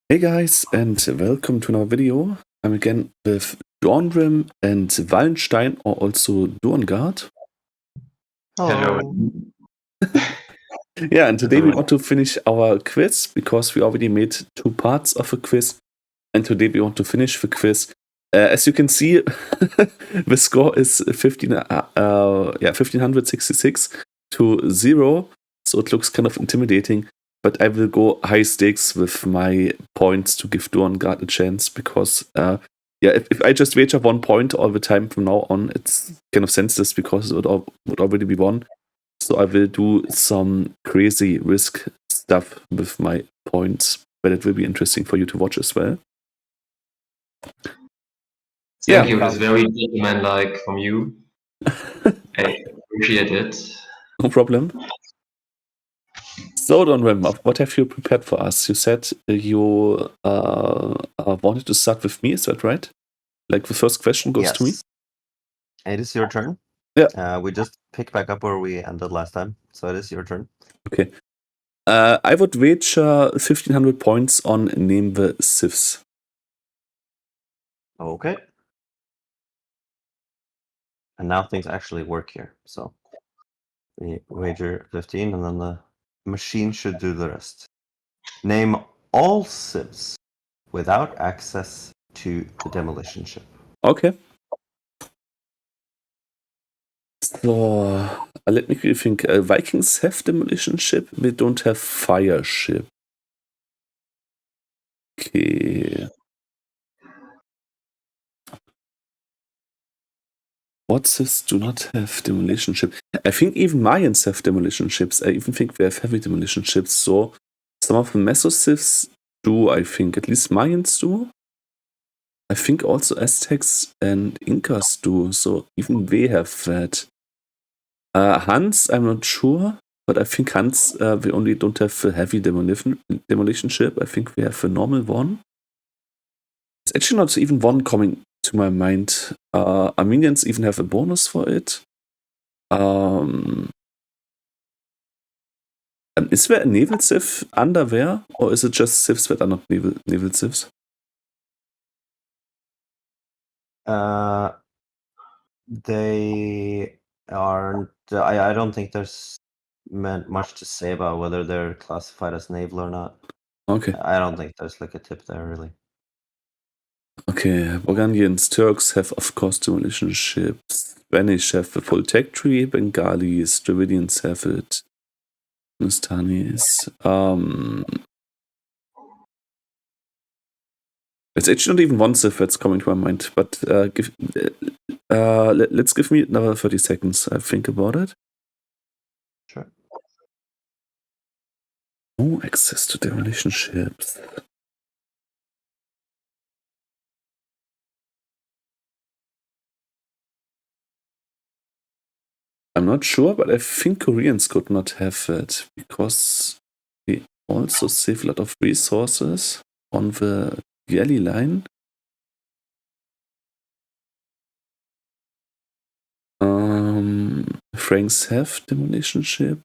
Hey guys, and welcome to another video. I'm again with Dawnrim and Wallenstein, or also Durengardh. Hello. Yeah, and today we want to finish our quiz because we already made 2 parts of a quiz, and today we want to finish the quiz. As you can see, the score is 1566 to 0, so it looks kind of intimidating. But I will go high stakes with my points to give Durengardh a chance because, if I just wager 1 point all the time from now on, it's kind of senseless because it would already be won. So I will do some crazy risk stuff with my points, but it will be interesting for you to watch as well. Thank you. It's very gentleman-like from you. I appreciate it. No problem. So, Dawnrim, what have you prepared for us? You said you wanted to start with me, is that right? Like the first question goes to me? It is your turn. Yeah. We just picked back up where we ended last time, so it is your turn. Okay. I would wager 1500 points on Name the Siths. Okay. And now things actually work here. So we wager 15, and then the machine should do the rest. Name all Siths without access to the demolition ship. Okay. So, let me think. Vikings have demolition ship. They don't have fire ship. Okay. What Siths do not have demolition ship? I think even Mayans have demolition ships. I even think they have heavy demolition ships. So some of the Meso-Siths do, I think. At least Mayans do. I think also Aztecs and Incas do. So even they have that. Huns, I'm not sure. But I think Huns, they only don't have a heavy demolition ship. I think they have a normal one. There's actually not even one coming to my mind. Armenians even have a bonus for it. Is there a naval Sith under there, or is it just Siths that are not naval Siths? They aren't. I don't think there's much to say about whether they're classified as naval or not. Okay. I don't think there's like a tip there, really. Okay, Burgundians, Turks have, of course, demolition ships. Spanish have the full tech tree. Bengalis, Dravidians have it. Nustanis. It's actually not even one Sith that's coming to my mind, but let's give me another 30 seconds. I think about it. Sure. No access to demolition ships. I'm not sure, but I think Koreans could not have it because they also save a lot of resources on the galley line. Franks have demolition ship.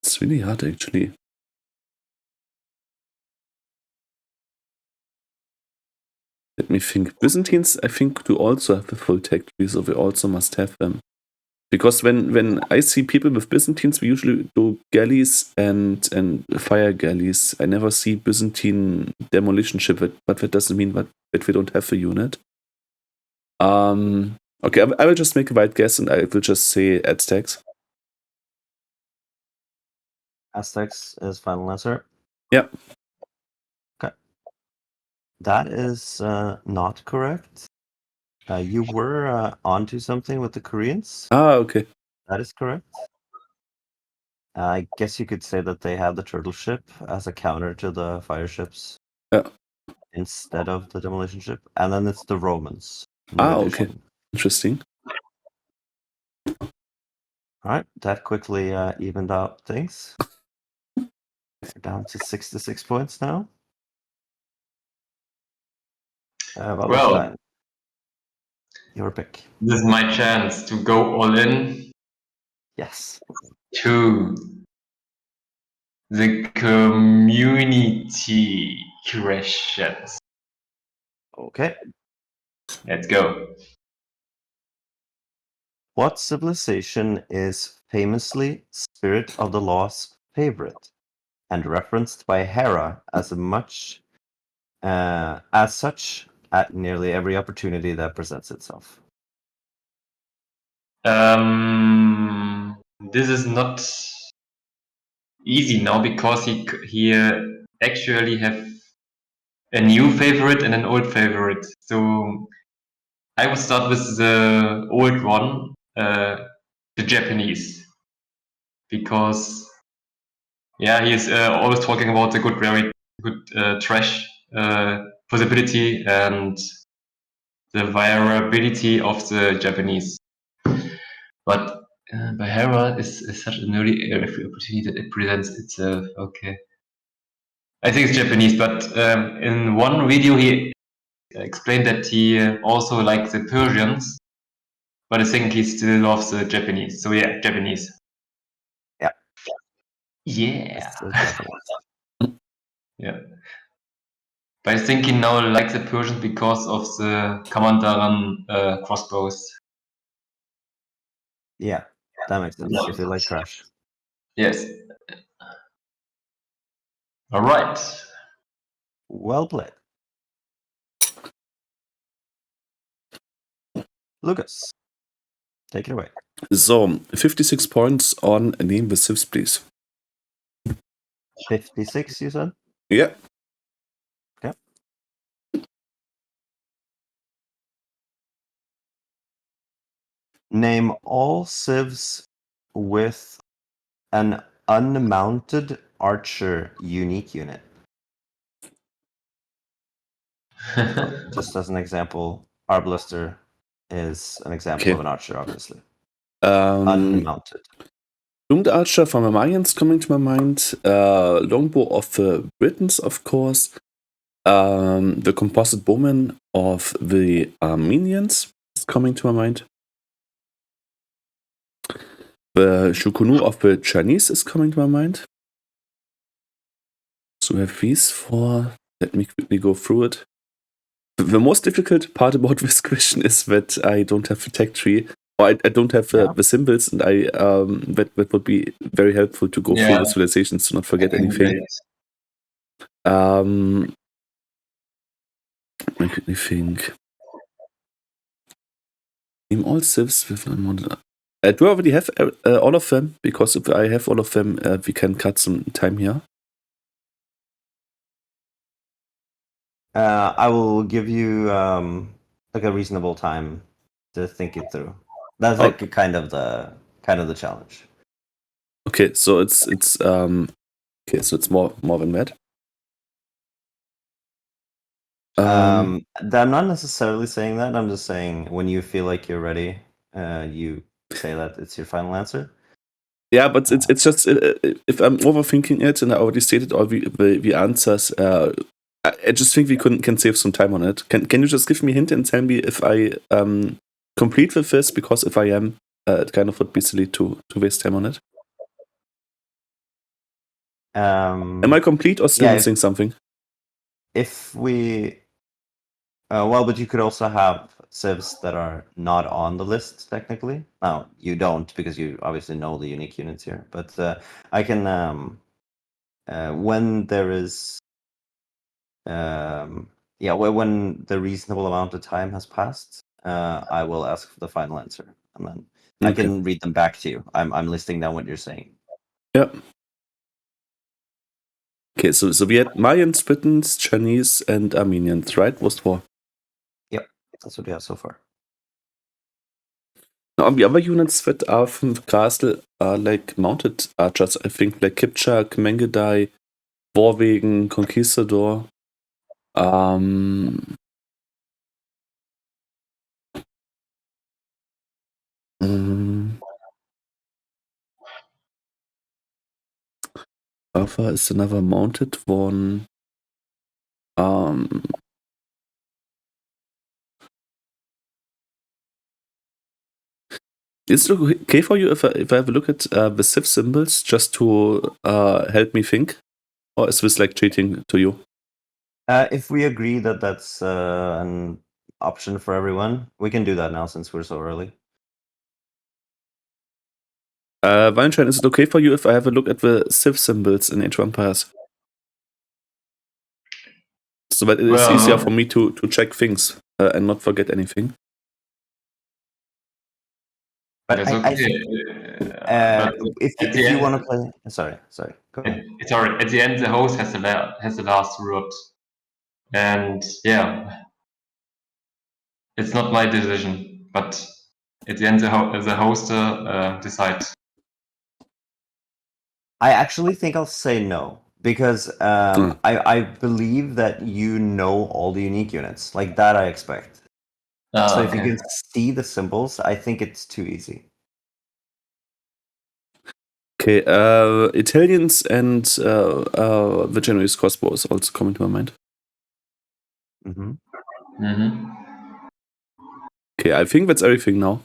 It's really hard actually. Let me think. Byzantines, I think, do also have the full tech tree, so we also must have them. Because when I see people with Byzantines, we usually do galleys and fire galleys. I never see Byzantine demolition ship, but that doesn't mean that we don't have a unit. Okay, I will just make a wild guess and I will just say Aztecs. Aztecs is final answer? Yeah. Okay. That is not correct. You were onto something with the Koreans. Okay. That is correct. I guess you could say that they have the turtle ship as a counter to the fire ships. Yeah. Instead of the demolition ship. And then it's the Romans. Okay. Interesting. Alright, that quickly evened out things. We're down to 66 points now. Well, your pick. This is my chance to go all in. Yes. To The community questions. Okay. Let's go. What civilization is famously Spirit of the Law's favorite and referenced by Hera as such at nearly every opportunity that presents itself? This is not easy now because he actually have a new favorite and an old favorite. So I will start with the old one, the Japanese, because he's always talking about the very good trash possibility and the variability of the Japanese. But Bahara is such an early opportunity that it presents itself. Okay. I think it's Japanese, but in one video he explained that he also likes the Persians, but I think he still loves the Japanese. So yeah, Japanese. Yeah. Yeah. It's Japanese. Yeah. But I think he now likes the Persians because of the Kamandaran crossbows. Yeah, that makes sense. If they like trash. Yes. All right. Well played. Lucas, take it away. So, 56 points on Name the Civs, please. 56, you said? Yeah. Okay. Name all civs with an unmounted archer unique unit. So, just as an example, Arbalister is an example of an archer, obviously. Unmounted. Doomed Archer from the Mayans coming to my mind. Longbow of the Britons, of course. The composite bowman of the Armenians is coming to my mind. The Shukunu of the Chinese is coming to my mind. So we have these four. Let me quickly go through it. The most difficult part about this question is that I don't have the tech tree, or I don't have the symbols, and that would be very helpful to go through the civilizations to not forget anything. Let me quickly think. Name all civs with unmounted. Do I already have all of them? Because if I have all of them, we can cut some time here. I will give you like a reasonable time to think it through. That's like kind of the challenge. Okay, so it's more than that. I'm not necessarily saying that. I'm just saying when you feel like you're ready, you say that it's your final answer. Yeah, but it's just if I'm overthinking it and I already stated all the answers, I just think we can save some time on it. Can you just give me a hint and tell me if I complete with this? Because if I am, it kind of would be silly to waste time on it. Am I complete or still missing something? If we, but you could also have civs that are not on the list technically. Now you don't because you obviously know the unique units here. But I can when there is when the reasonable amount of time has passed, I will ask for the final answer, and then I can read them back to you. I'm listing down what you're saying. Yep. Okay, so we had Mayans, Britons, Chinese, and Armenians, right? Was 4. Yep, that's what we have so far. Now, the other units that are from the castle are like mounted archers, I think, like Kipchak, Mengedai, Warwegen, Conquistador. Alpha is another mounted one. Is it okay for you if I have a look at the Civ symbols just to help me think? Or is this like cheating to you? If we agree that that's an option for everyone, we can do that now since we're so early. Valentine, is it okay for you if I have a look at the Civ symbols in Age of Empires? So that it is easier for me to check things and not forget anything. But That's I okay. if you want to play, sorry, go ahead. It's alright. At the end, the host has the last word, and yeah, it's not my decision, but at the end, the host decides. I actually think I'll say no because I believe that you know all the unique units like that. I expect. So if you can see the symbols, I think it's too easy. Okay, Italians and the Genoese crossbows also come into my mind. Mm-hmm. Mm-hmm. Okay, I think that's everything now.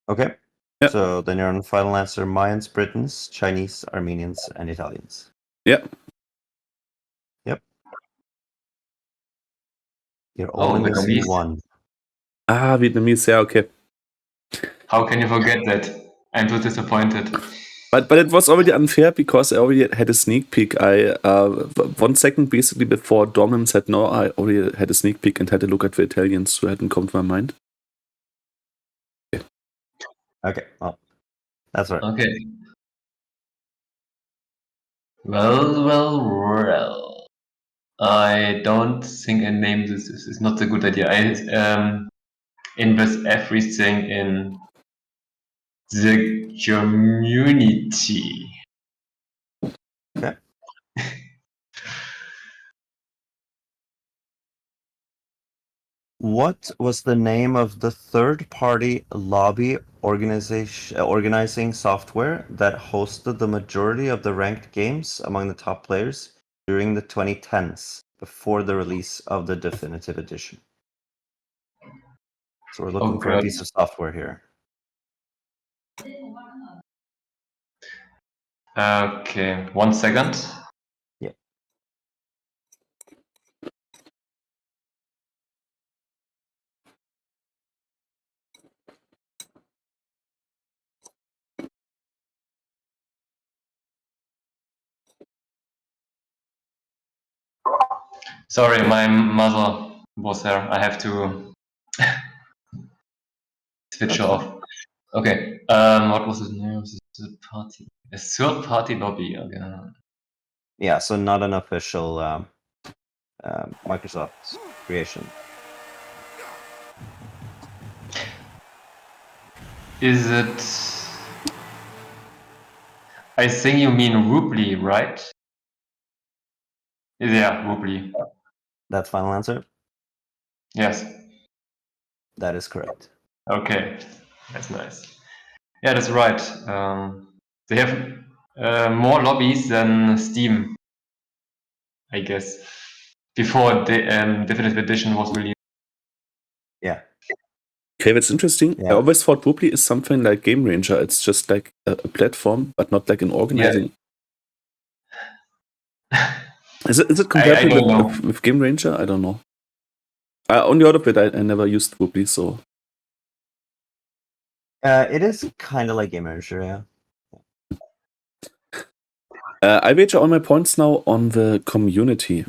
Okay. Yep. So then you're on the final answer: Mayans, Britons, Chinese, Armenians, and Italians. Yep. You're only missing one. Vietnamese, yeah, okay. How can you forget that? I'm so disappointed. But it was already unfair because I already had a sneak peek. I 1 second basically before Dawnrim said no, I already had a sneak peek and had a look at the Italians who hadn't come to my mind. Okay, well, that's right. Okay. Well. I don't think I named this. This is not a good idea. I invest everything in the community. Okay. What was the name of the third-party lobby organizing software that hosted the majority of the ranked games among the top players during the 2010s, before the release of the definitive edition? So we're looking for a piece of software here. Okay, 1 second. Yeah. Sorry, my mother was there. I have to switch off. Okay. What was the name of the third party? A third party lobby. Okay. Yeah, so not an official Microsoft creation. Is it? I think you mean Rupli, right? Yeah, Rupli. That's final answer? Yes. That is correct. Okay, that's nice. Yeah, that's right. They have more lobbies than Steam, I guess, before the definitive edition was released. Yeah. Okay, that's interesting. Yeah. I always thought Rupli is something like Game Ranger. It's just like a platform, but not like an organizing. Yeah. Is it comparable with Game Ranger? I don't know. I only heard of it. I never used Rupli, so. It is kind of like Game Ranger, yeah. I wager all my points now on the community.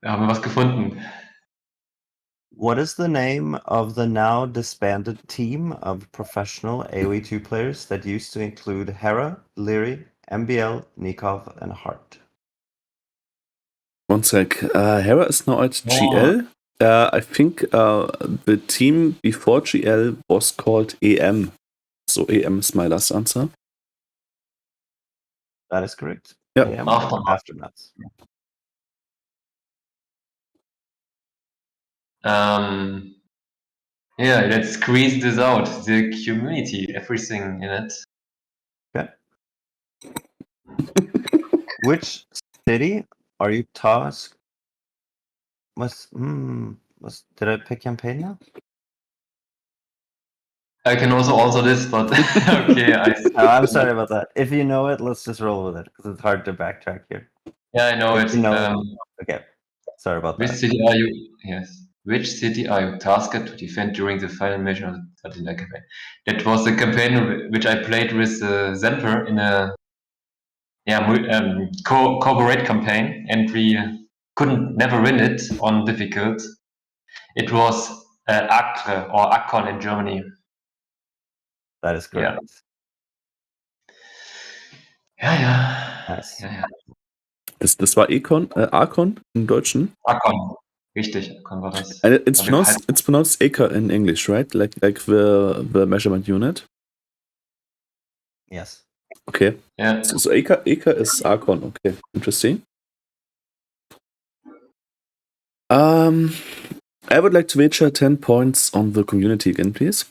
Da haben wir was gefunden. What is the name of the now disbanded team of professional AoE2 players that used to include Hera, Leary, MBL, Nikov, and Hart? 1 sec. Hera is now at GL. I think the team before GL was called EM. So EM is my last answer. That is correct. Yeah. EM Aftermath. Yeah, let's squeeze this out. The community, everything in it. Okay. Which city Are you task? Did I pick campaign now? I can also answer this, but okay. Oh, I'm sorry about that. If you know it, let's just roll with it because it's hard to backtrack here. Yeah, I know If it. you know okay. Sorry about Which that. city are you? Yes. Which city are you tasked to defend during the final mission of the Attila campaign? That was the campaign which I played with Zemper in a corporate campaign, and we couldn't never win it on difficult. It was Acre or Akkon in Germany. That is correct. Ja. Nice. Ja. Das war Arkon im Deutschen. Akkon. Richtig, Akkon war das. And it's pronounced acre in English, right? Like the measurement unit. Yes. Okay. Yeah. So acre is Arkon. Okay, interesting. I would like to wager 10 points on the community again, please.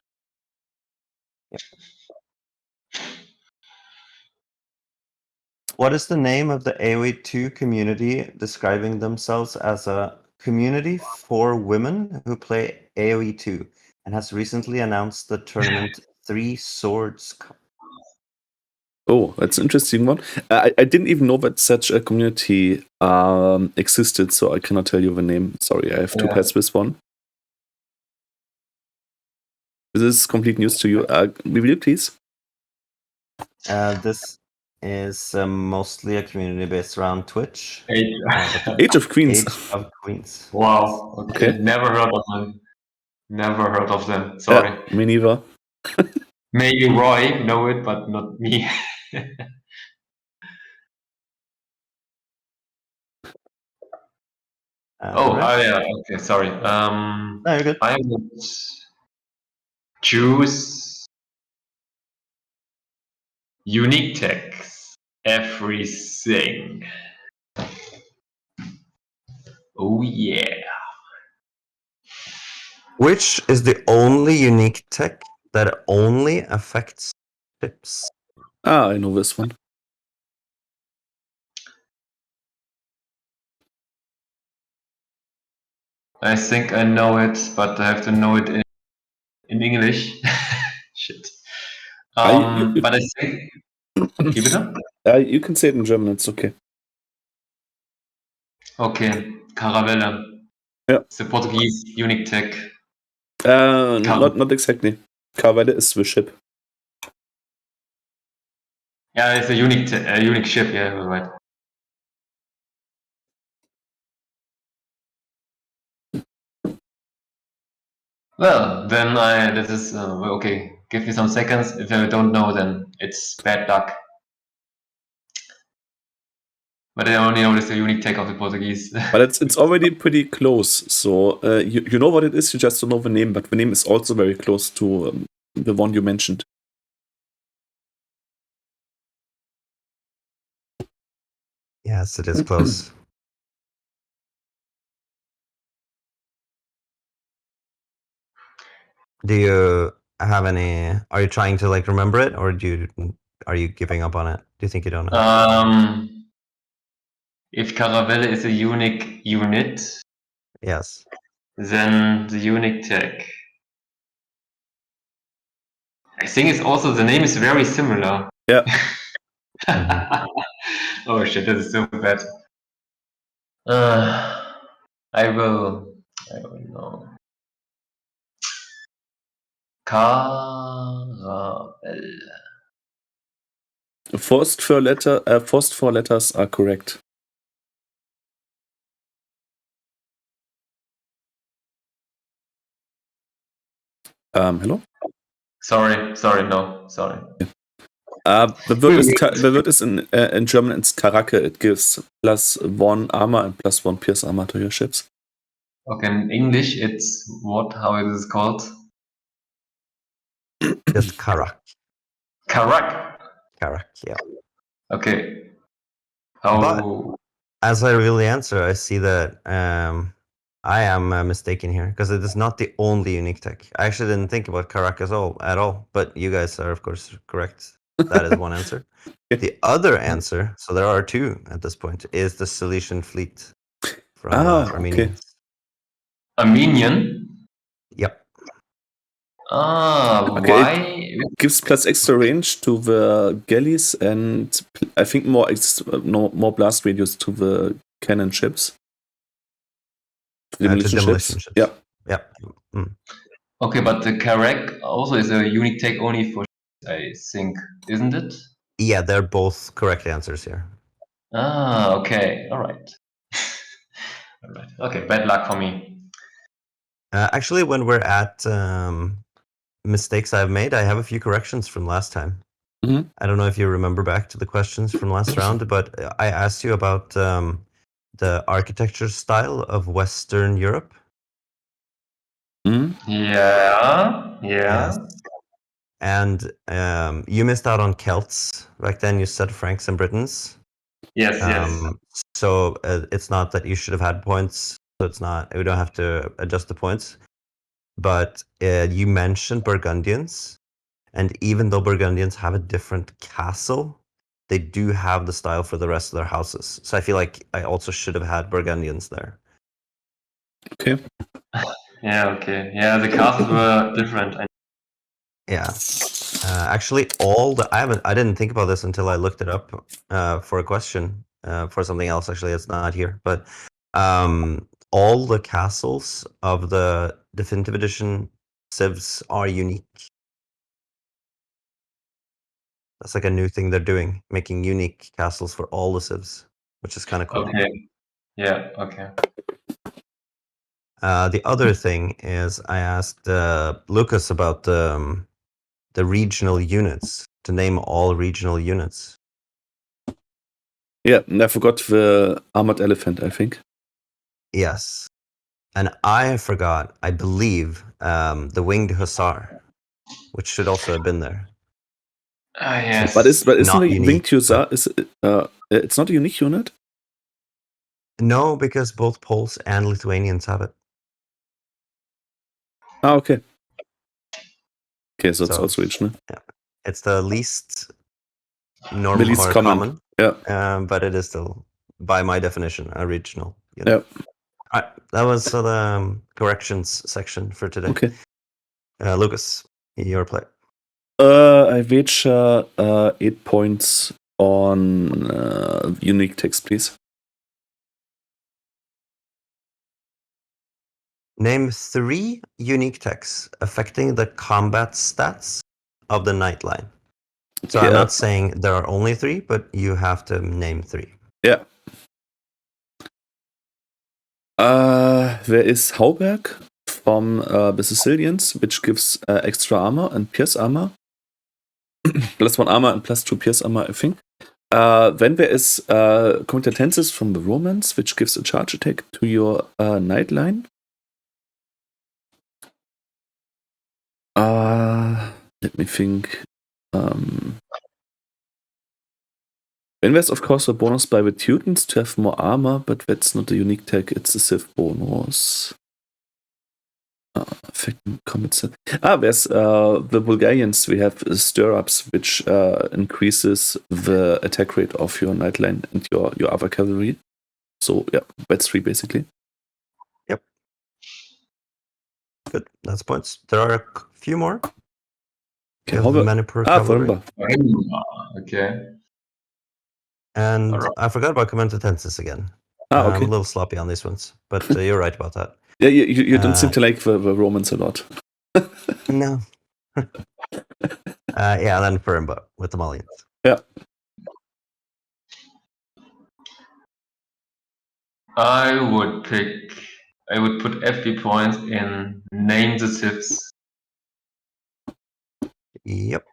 What is the name of the AoE2 community describing themselves as a community for women who play AoE2 and has recently announced the tournament Three Swords Cup? Oh, that's an interesting one. I didn't even know that such a community existed, so I cannot tell you the name. Sorry, I have to pass this one. This is complete news to you. Will you please? This is mostly a community based around Twitch. Age of Queens. Age of Queens. Wow. Okay. Never heard of them. Sorry. Me neither. Maybe Roy know it, but not me. Yeah. Okay, sorry. No, you're good. I would choose unique text. Everything. Oh yeah. Which is the only unique tech that only affects ships? I know this one. I think I know it, but I have to know it in English. Shit. But I think. Keep it up. You can say it in German. It's okay. Okay, Caravelle. Yeah. It's a Portuguese unique tech. Not exactly. Caravelle is the ship. Yeah, it's a unique ship. Yeah, you're right. Well, then this is okay. Give me some seconds. If I don't know, then it's bad luck. But I only noticed the unique tech of the Portuguese. But it's already pretty close. So you know what it is. You just don't know the name. But the name is also very close to the one you mentioned. Yes, it is close. Do you have any? Are you trying to remember it, or are you giving up on it? Do you think you don't know? If Caravelle is a unique unit, yes, then the unique tech. I think it's also the name is very similar. Yeah. Oh shit, this is so bad. I will know. Caravelle. First four letters are correct. Hello? Sorry, no, sorry. The word is in German, it's Karake. It gives +1 armor and +1 pierce armor to your ships. Okay, in English, it's what? How is it called? just Karak. Karak. Karak, yeah. Okay. But as I really answer, I see that I am mistaken here because it is not the only unique tech. I actually didn't think about Karak at all, but you guys are of course correct. That is one answer. Okay. The other answer, so there are two at this point, is the Cilician fleet from Okay. Armenians. Armenian? Yep. Okay, Why? Gives plus extra range to the galleys and I think more more blast radius to the cannon ships. To demolition ships. Yeah. Yep. Mm. Okay, but the Karek also is a unique tech only for ships, I think, isn't it? Yeah, they're both correct answers here. Okay. All right. All right. Okay, bad luck for me. Actually, when we're at mistakes I've made, I have a few corrections from last time. Mhm. I don't know if you remember back to the questions from last round, but I asked you about the architecture style of Western Europe. Mhm. Yeah. Yes. And you missed out on Celts. Back then you said Franks and Britons. Yes. So it's not that you should have had points. So it's not, we don't have to adjust the points. But you mentioned Burgundians. And even though Burgundians have a different castle, they do have the style for the rest of their houses. So I feel like I also should have had Burgundians there. Okay. Yeah. Okay. Yeah. The castles were different. Yeah. Actually, I didn't think about this until I looked it up for a question for something else. Actually, it's not here, but all the castles of the definitive edition civs are unique. That's like a new thing they're doing, making unique castles for all the civs, which is kind of cool. Okay. Yeah. Okay. The other thing is I asked Lucas about the regional units, to name all regional units. Yeah, and I forgot the armored elephant, I think. Yes. And I forgot, I believe, the winged hussar, which should also have been there. Yes. But isn't Not the unique, winged hussar it's not a unique unit? No, because both Poles and Lithuanians have it. Okay. Okay, so it's So, also regional. yeah. It's the least The least common. Yeah. but it is still, by my definition, a regional unit. Yeah. All right, that was the corrections section for today. Okay. Lucas, your play. I wager 8 points on unique text, please. Name 3 unique texts affecting the combat stats of the Nightline. So Okay, I'm not saying there are only 3, but you have to name 3. Yeah. There is Hauberg from the Sicilians, which gives extra armor and pierce armor. +1 armor and +2 pierce armor, I think. Then there is Comitatensis from the Romans, which gives a charge attack to your Nightline. Let me think. Then there's of course a bonus by the Teutons to have more armor, but that's not a unique tag, it's a Civ bonus. There's the Bulgarians. We have stirrups, which increases the attack rate of your Nightline and your other cavalry. So yeah, that's 3 basically. Yep. Good. That's points. There are a few more. Okay, You have the Manipur cavalry. Okay. And Alright. I forgot about Comitatensis again. Okay. I'm a little sloppy on these ones, but you're right about that. Yeah, you don't seem to like the Romans a lot. No. Yeah, and then Furimba with the Malians. Yeah. I would put FP points in name the civs. Yep.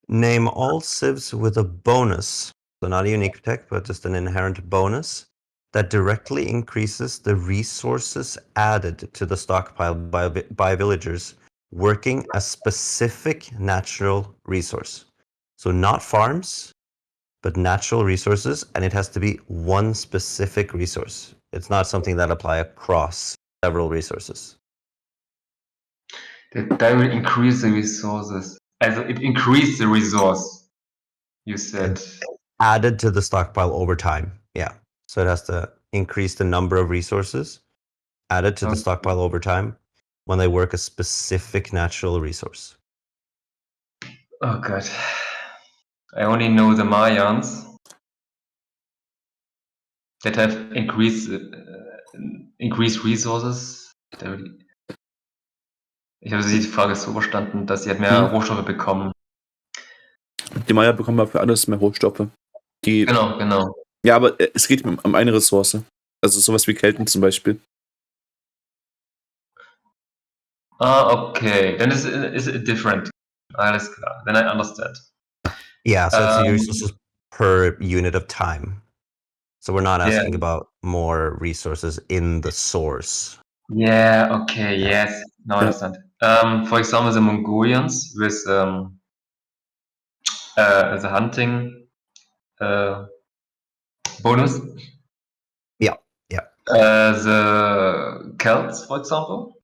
Name all civs with a bonus, so not a unique tech, but just an inherent bonus that directly increases the resources added to the stockpile by villagers working a specific natural resource. So not farms, but natural resources, and it has to be one specific resource. It's not something that apply across several resources. That will increase the resources. as it increased the resource, you said. Added to the stockpile over time. Yeah. So it has to increase the number of resources added to the Okay. stockpile over time when they work a specific natural resource. Oh god. I only know the Mayans that have increased resources. Ich habe die Frage so verstanden, dass sie halt mehr Rohstoffe bekommen. Die Maya bekommen ja für alles mehr Rohstoffe. Genau. Ja, aber es geht um eine Ressource. Also sowas wie Kelten zum Beispiel. Okay. Then is it different? Alles klar. Then I understand. Yeah, so it's resources per unit of time. So we're not asking about more resources in the source. Yeah, okay, yes. Now I understand. For example, the Mongolians with the hunting bonus. Yeah. The Celts, for example.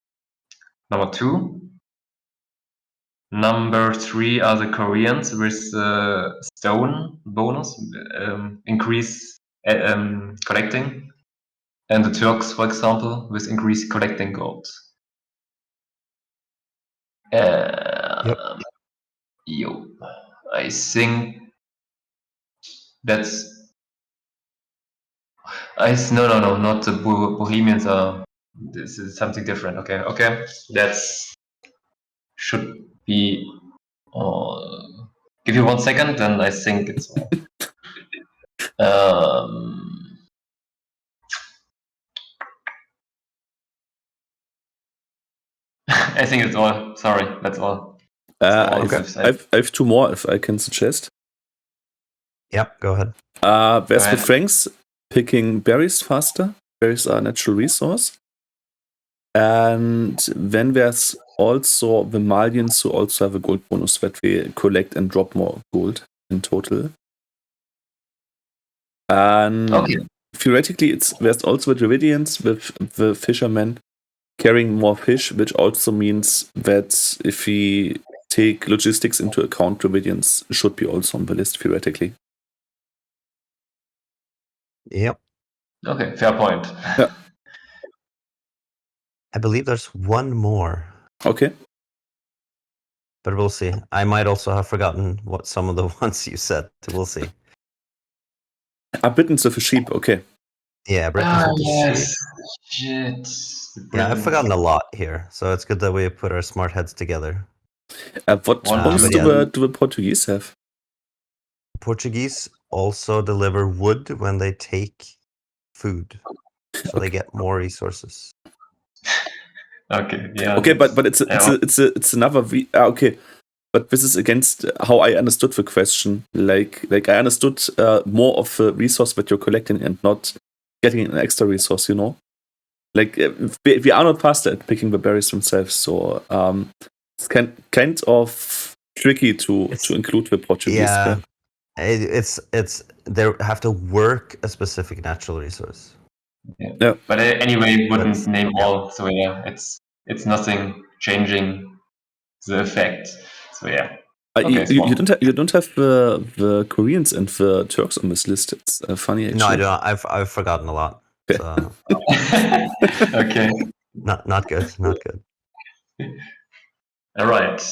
Number 2. Number 3 are the Koreans with stone bonus, increase collecting. And the Turks, for example, with increased collecting gold. Yo, I think that's. No, not the Bohemians are. This is something different. Okay, that's should be. Give you 1 second, then I think it's all. I think it's all. Sorry, that's all. I have 2 more if I can suggest. Yep, go ahead. There's the Franks picking berries faster. Berries are a natural resource. And then there's also the Malians who also have a gold bonus that they collect and drop more gold in total. And theoretically, there's also the Dravidians with the fishermen carrying more fish, which also means that if we take logistics into account, Dravidians should be also on the list theoretically. Yep. Okay, fair point. Yeah. I believe there's one more. Okay. But we'll see. I might also have forgotten what some of the ones you said. We'll see. Britons with a sheep, okay. Yeah, Britons with the sheep. Shit. Yeah, I've forgotten a lot here, so it's good that we put our smart heads together. What bonus do the Portuguese have? Portuguese also deliver wood when they take food, so they get more resources. Okay, yeah. Okay, but it's another okay. But this is against how I understood the question. Like I understood more of the resource that you're collecting and not getting an extra resource, you know? Like we are not faster at picking the berries themselves, so it's kind of tricky to include the Portuguese. Yeah, it's they have to work a specific natural resource. Yeah. But anyway, wouldn't name all. So yeah, it's nothing changing the effect. So yeah. Okay, you don't have the Koreans and the Turks on this list. It's funny actually. No, I don't. I've forgotten a lot. So. Okay. Not good. All right.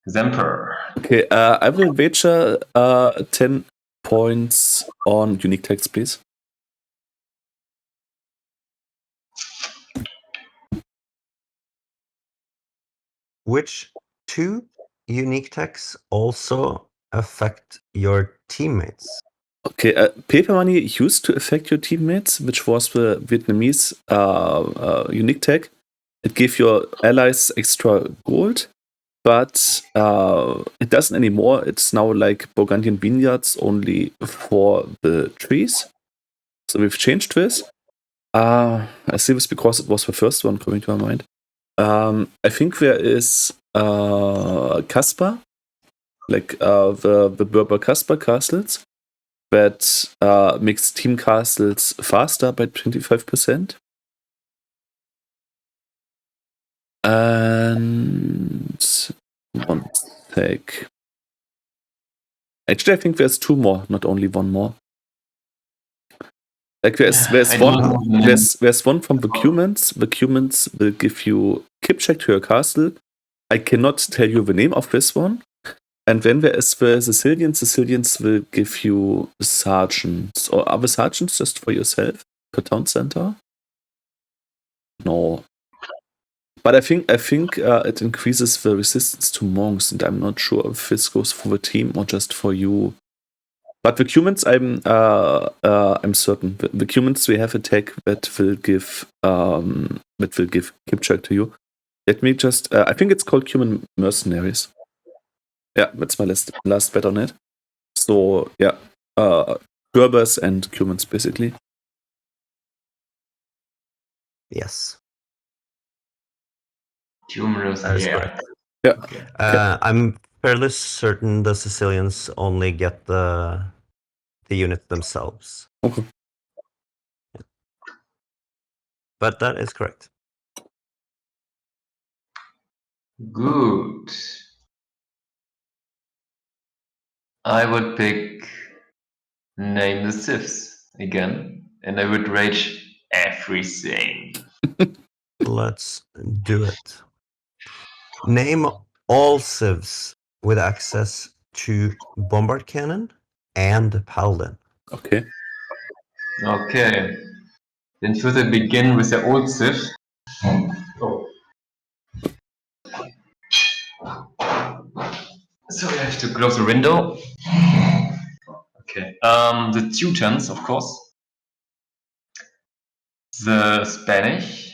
Zemper. Okay, I will wager 10 points on unique text, please. Which 2 unique texts also affect your teammates? Okay, paper money used to affect your teammates, which was the Vietnamese unique tag. It gave your allies extra gold, but it doesn't anymore. It's now like Burgundian vineyards only for the trees. So we've changed this. I see this because it was the first one coming to my mind. I think there is Caspar, like the Berber Caspar castles, that makes team castles faster by 25%. And 1 take. Actually, I think there's 2 more, not only 1 more. Like there's I don't know. there's one from the Cumans. The Cumans will give you keep check to your castle. I cannot tell you the name of this one. And then there is the Sicilians. Sicilians will give you sergeants. Or are the sergeants just for yourself per town center? No. But I think it increases the resistance to monks, and I'm not sure if this goes for the team or just for you. But the Cumans, I'm certain. The Cumans, we have a tag that will give keep check to you. Let me just. I think it's called Cuman Mercenaries. Yeah, that's my last bet on it. So yeah, Berbers and Cumans basically. Yes. Humorous, That is yeah. correct. Yeah. Okay. I'm fairly certain the Sicilians only get the unit themselves. Okay. But that is correct. Good. I would pick Name the Siths again, and I would rage everything. Let's do it. Name all civs with access to bombard cannon and paladin. Okay. Okay. Then should I begin with the old Sith? Oh. Sorry, I have to close the window. Okay. The Teutons, of course. The Spanish.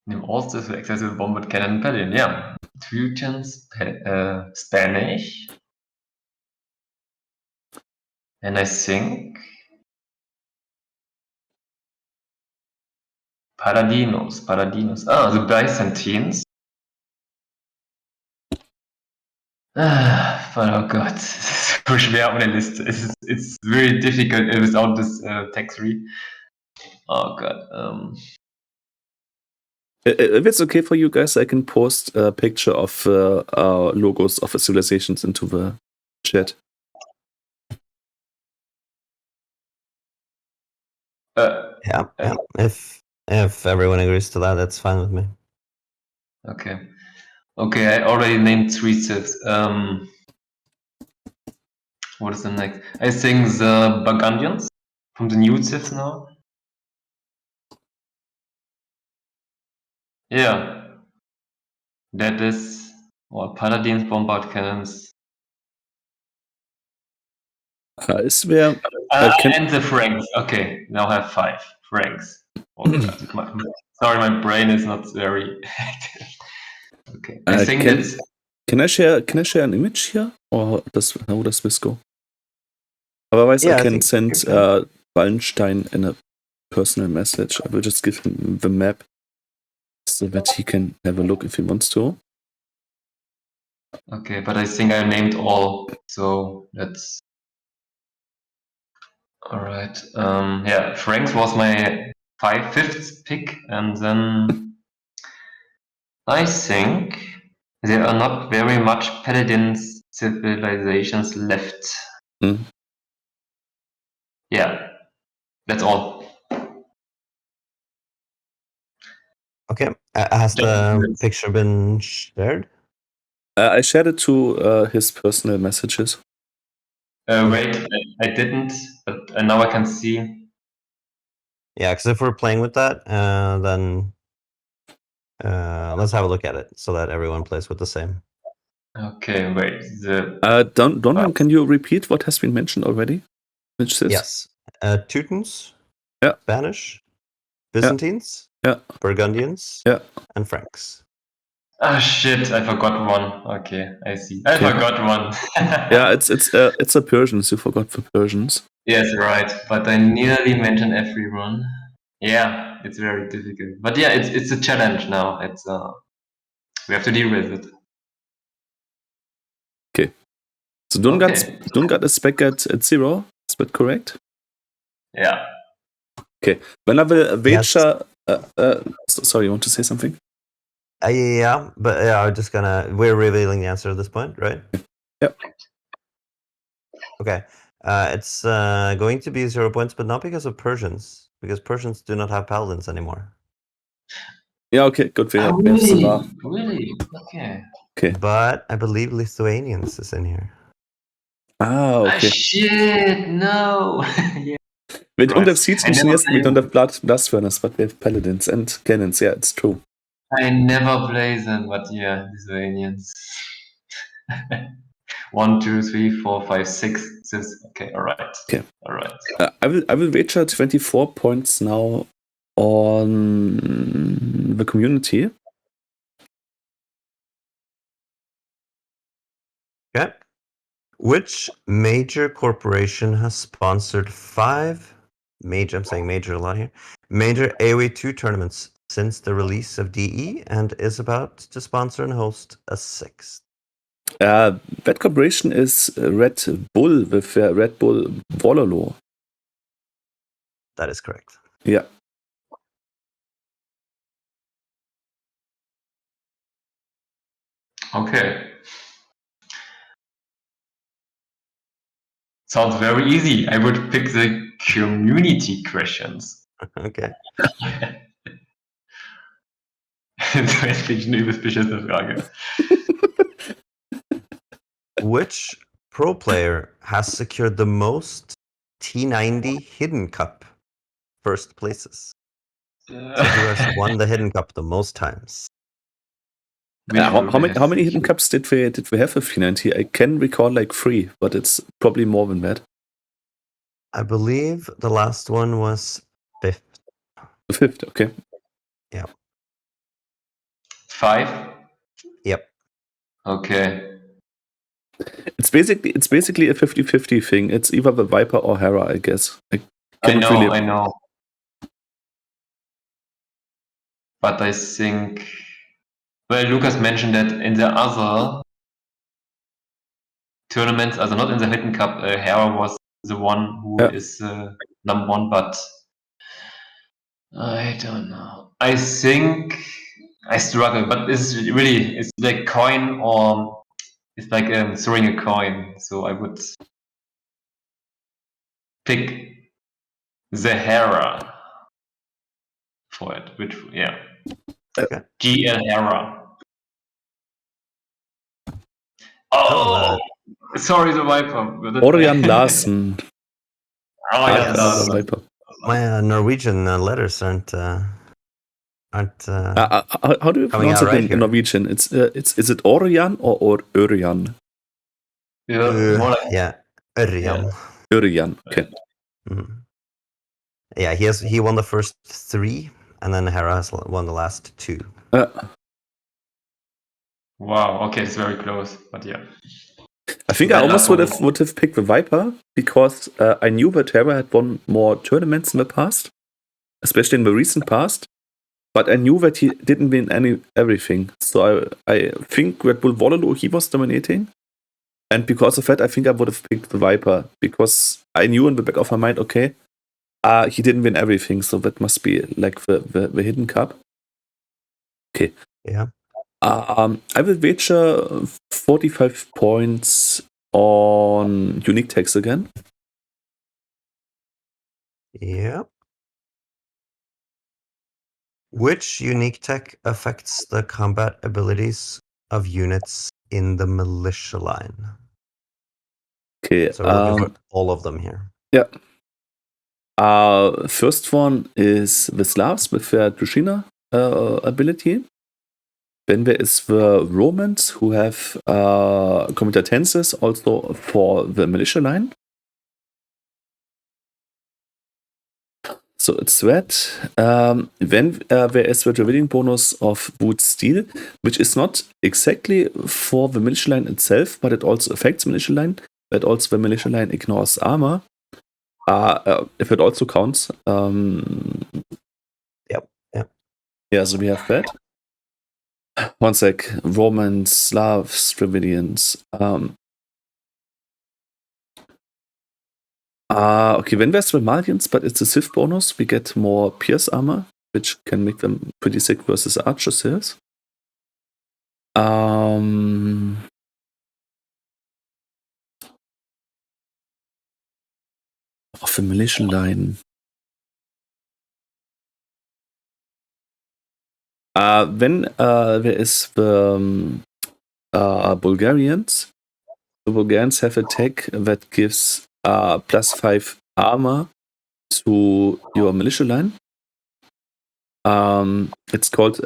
Name all Sith with access to the bombard cannon and paladin. Yeah. Teutons, Spanish. And I think Paladinos. Ah, the Byzantines. But oh god, so schwer auf der Liste. It's very difficult without this text read. Oh god. If it's okay for you guys, I can post a picture of logos of the civilizations into the chat. Yeah. If everyone agrees to that, that's fine with me. Okay. Okay, I already named 3 Siths. What is the next? I think the Burgundians from the new Siths now. Yeah. That is Paladins, Bombard Cannons. Is there And the Franks. Okay, now I have 5 Franks. Oh god. Sorry, my brain is not very active. Okay. I think that's Can I share an image here? Or how does this go? Otherwise, Yeah, I I can think send you can. Wallenstein in a personal message. I will just give him the map so that he can have a look if he wants to. okay, but I think I named all, so that's all right. Yeah, Franks was my 5th pick, and then I think there are not very much Paladin civilizations left. Mm. Yeah, that's all. Okay. Has the picture been shared? I shared it to his personal messages. Wait, I didn't, but now I can see. Yeah, because if we're playing with that, then let's have a look at it so that everyone plays with the same. Okay, wait. Dawnrim, can you repeat what has been mentioned already? Which is Yes. Teutons, Yeah. Spanish, Byzantines, Yeah. Burgundians, Yeah. and Franks. Ah shit! I forgot one. Okay, I see. I Okay. forgot one. Yeah, it's the Persians. You forgot the Persians. Yes, right. But I nearly mentioned everyone. Yeah, it's very difficult. But yeah, it's a challenge now. It's we have to deal with it. Okay. So Durengardh is back at 0. Is that correct? Yeah. Okay. When I will Yes. sorry, you want to say something? Yeah, but we're revealing the answer at this point, right? Yep. Okay. It's going to be 0 points, but not because of Persians, because Persians do not have paladins anymore. Yeah, okay, good. We have really? Salah. Really? Okay. Okay. But I believe Lithuanians is in here. Ah, okay. Shit, no. Yeah. We don't Right. have siege I never engineers, we played- don't have blast furnace, but we have paladins and cannons. Yeah, it's true. I never play them, but yeah, Lithuanians. 1, 2, 3, 4, 5, 6. Okay, all right. Okay. All right. I will wager 24 points now on the community. Okay. Which major corporation has sponsored 5 major, I'm saying major a lot here, major AoE 2 tournaments since the release of DE and is about to sponsor and host a 6th? That corporation is Red Bull with Red Bull Vololo. That is correct. Yeah. Okay. Sounds very easy. I would pick the community questions. Okay. Das wäre jetzt eine übelst beschissene Frage. Which pro player has secured the most T90 Hidden Cup first places? So who has won the Hidden Cup the most times? How many hidden cups did we have with P90? I can recall like 3, but it's probably more than that. I believe the last one was 5th. The 5th, okay. Yeah. 5? Yep. Okay. It's basically a 50-50 thing. It's either the Viper or Hera, I guess. I know. But I think, well, Lucas mentioned that in the other tournaments, also not in the Hidden Cup, Hera was the one who is number 1, but I don't know. I think I struggle, but it's like coin or it's like throwing a coin. So I would pick the Hera for it, which Okay. GL Hera. Oh, sorry, the Viper. Oh, Orion Larsen. yes. The Viper. My Norwegian letters aren't how do you pronounce it in Norwegian? Is it Orion or Örjan? Yeah, Örjan. Örjan. Okay. Mm. Yeah, he won the first 3, and then Hera has won the last 2. Wow. Okay, it's very close, but yeah. I think I almost would have picked the Viper because I knew that Hera had won more tournaments in the past, especially in the recent past. But I knew that he didn't win everything. So I think Red Bull Vololo, he was dominating. And because of that, I think I would have picked the Viper. Because I knew in the back of my mind, okay, he didn't win everything. So that must be like the hidden cup. Okay. Yeah. I will wager 45 points on unique tags again. Yeah. Which unique tech affects the combat abilities of units in the militia line? Okay. So we're looking for all of them here. Yeah. First one is the Slavs with their Drushina ability. Then there is the Romans who have comitatenses also for the militia line. So it's that. Then there is the revealing bonus of Wood Steel, which is not exactly for the militia line itself, but it also affects militia line. But also the militia line ignores armor. If it also counts. Yep. Yeah, so we have that. One sec. Romans, Slavs, Dravidians. Okay, when there's the Malians, but it's a Sith bonus, we get more Pierce armor, which can make them pretty sick versus Archer Siths. Of the militia line. When there is the Bulgarians, the Bulgarians have a tech that gives +5 armor to your militia line. It's called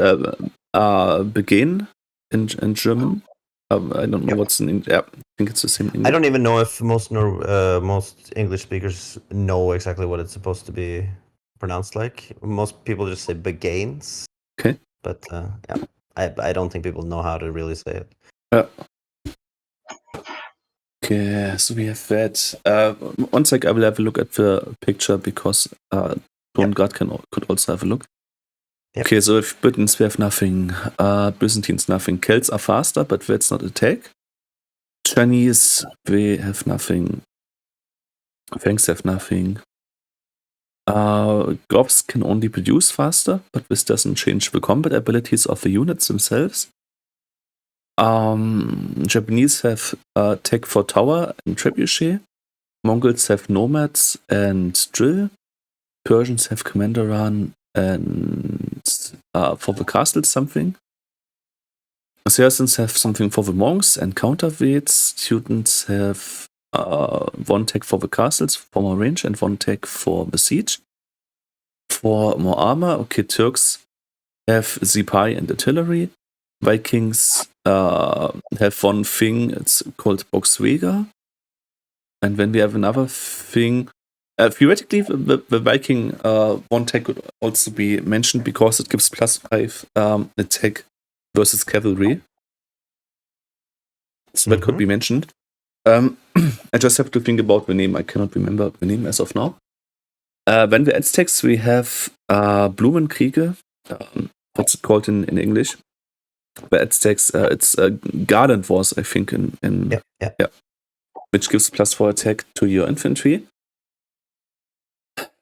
Begin in German. I don't know what's in English. Yeah, I think it's the same in English. I don't even know if most English speakers know exactly what it's supposed to be pronounced like. Most people just say begains. Okay. But yeah, I don't think people know how to really say it. Okay, so we have that. One sec, I will have a look at the picture because Durengardh could also have a look. Yep. Okay, so if Britons, we have nothing. Byzantines, nothing. Celts are faster, but that's not attack. Chinese, we have nothing. Franks have nothing. Goths can only produce faster, but this doesn't change the combat abilities of the units themselves. Japanese have tech for tower and trebuchet. Mongols have nomads and drill. Persians have commander run and for the castle something. Saracens have something for the monks and counterweights. Students have one tech for the castles for more range and one tech for the siege. For more armor, okay, Turks have Zipai and artillery. Vikings have one thing, it's called Boxweger. And then we have another thing. Theoretically, the Viking one tech could also be mentioned because it gives +5 attack versus cavalry. So that could be mentioned. I just have to think about the name. I cannot remember the name as of now. When we Aztecs, we have Blumenkriege. What's it called in English? The Aztecs, it's Garden Wars, I think, yeah. Which gives +4 attack to your infantry.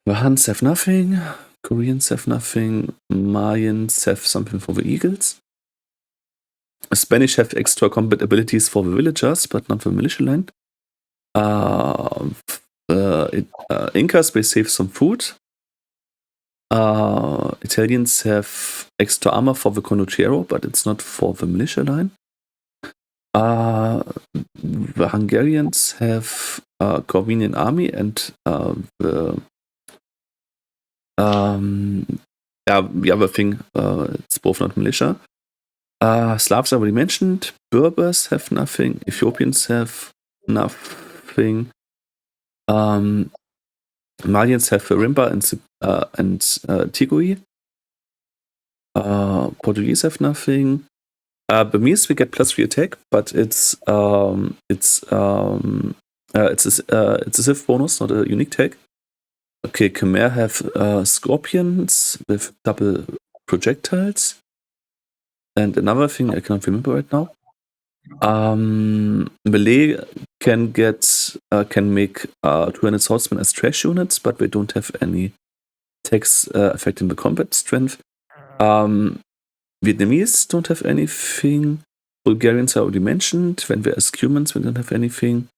The Huns have nothing. Koreans have nothing. Mayans have something for the eagles. Spanish have extra combat abilities for the villagers, but not the militia line. Incas, they save some food. Italians have extra armor for the Conociero, but it's not for the militia line. The Hungarians have Corvinian army and the other thing, it's both not militia. Slavs I already mentioned. Berbers have nothing. Ethiopians have nothing. Malians have Rimba and Tigui. Portuguese have nothing. Burmese we get +3 attack, but it's a Civ bonus, not a unique tag. Okay, Khmer have scorpions with double projectiles. And another thing I cannot remember right now. Malay can make 200 swordsmen as trash units, but they don't have any attacks affecting the combat strength. Vietnamese don't have anything. Bulgarians I already mentioned. When we're as Cumans, we don't have anything.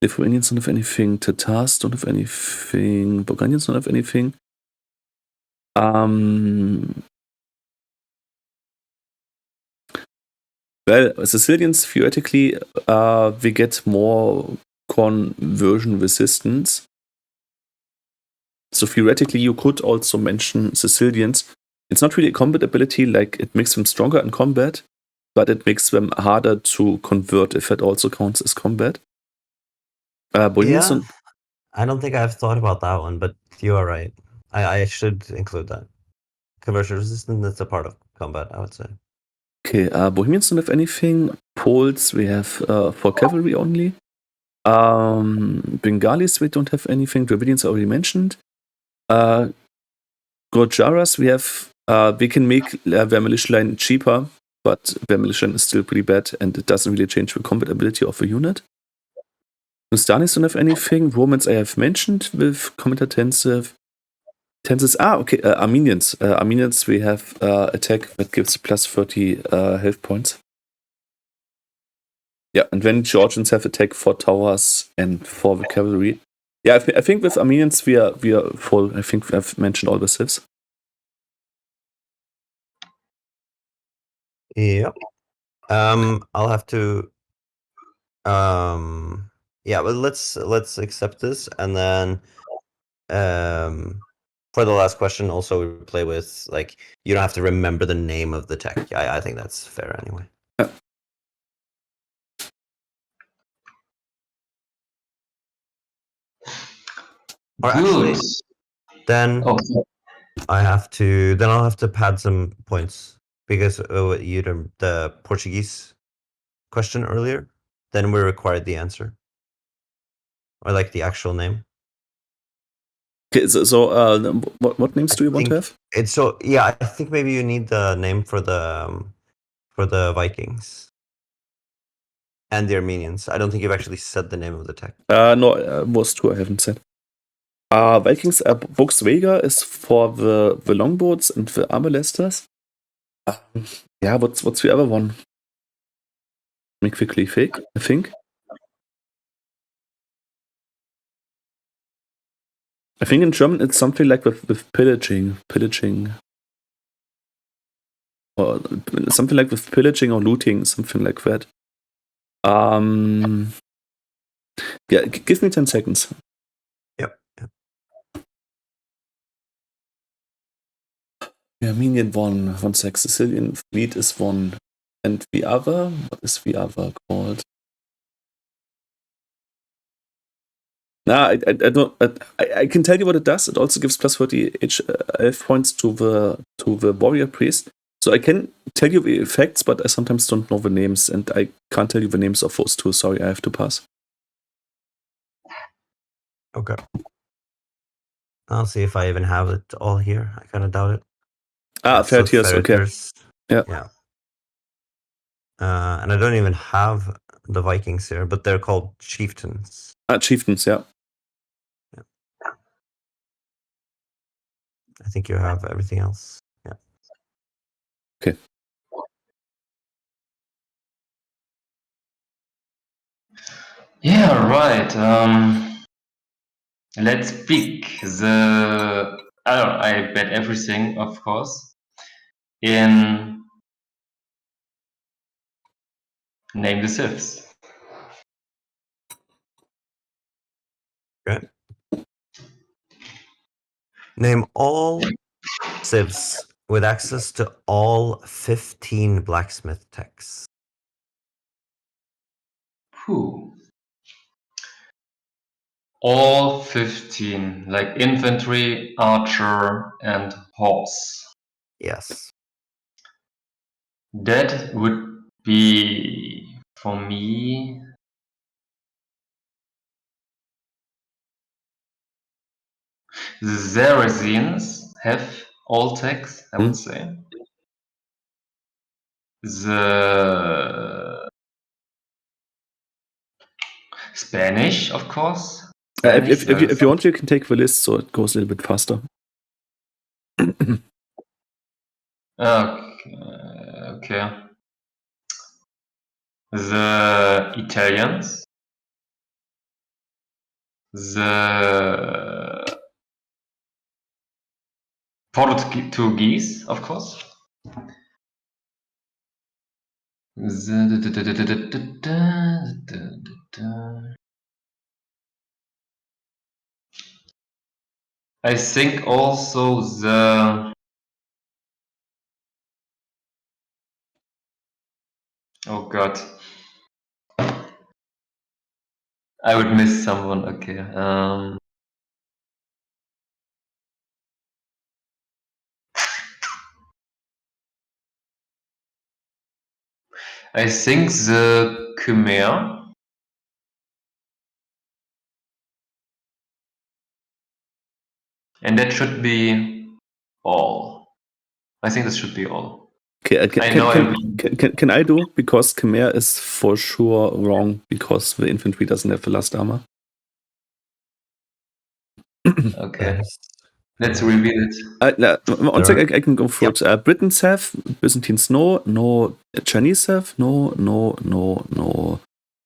Lithuanians don't have anything. Tatars don't have anything. Bulgarians don't have anything. Well, Sicilians, theoretically, we get more conversion resistance. So theoretically, you could also mention Sicilians. It's not really a combat ability, like it makes them stronger in combat, but it makes them harder to convert if it also counts as combat. Yeah, I don't think I've thought about that one, but you are right. I should include that. Conversion resistance is a part of combat, I would say. Okay, Bohemians don't have anything. Poles we have for cavalry only. Bengalis we don't have anything. Dravidians I already mentioned. Gojaras we have. We can make their militia line cheaper, but their militia line is still pretty bad, and it doesn't really change the combat ability of a unit. Nustanis don't have anything. Romans I have mentioned with combat intensive. Armenians. Armenians we have attack that gives +30 health points. Yeah, and when Georgians have attack 4 towers and 4 with cavalry. Yeah, I think with Armenians we are full. I think I've mentioned all the civs. Yep. I'll have to. Yeah, but let's accept this, and then for the last question, also we play with like you don't have to remember the name of the tech. I think that's fair anyway. Yeah. Or Good. actually, then Oh, I'll have to pad some points because the Portuguese question earlier. Then we required the answer or like the actual name. Okay, so what names do you want to have? I think maybe you need the name for the Vikings and the Armenians. I don't think you've actually said the name of the tech. No, was true. I haven't said. Vikings. Volkswagen is for the longboats and the armor lesters. Yeah, what's the other one? Let me quickly think. I think in German it's something like with pillaging, or something like with pillaging or looting, something like that. Yeah, give me 10 seconds. Yep. The Armenian one sec. Sicilian fleet is one, and the other. What is the other called? Nah, I don't. I can tell you what it does. It also gives plus 30 elf points to the warrior priest. So I can tell you the effects, but I sometimes don't know the names, and I can't tell you the names of those two. Sorry, I have to pass. Okay. I'll see if I even have it all here. I kind of doubt it. Fair tiers. Okay. Yeah. And I don't even have the Vikings here, but they're called chieftains. Chieftains. Yeah. I think you have everything else. Yeah. Okay. yeah, right. Let's pick I bet everything, of course. In Name the Siths. Okay. Name all civs with access to all 15 blacksmith techs. Whew. All 15, like infantry, archer, and horse. Yes. That would be, for me, the Saracens have all techs, I would say. The Spanish, of course. Spanish, If you want, you can take the list so it goes a little bit faster. Okay. The Italians. The Portuguese, of course. I think also oh god, I would miss someone. Okay. I think the Khmer. And that should be all. I think this should be all. Okay, can I do? Because Khmer is for sure wrong because the infantry doesn't have the last armor. Okay. Let's reveal it. One sec, I can go through it. Britons have, Byzantines no, Chinese have, no.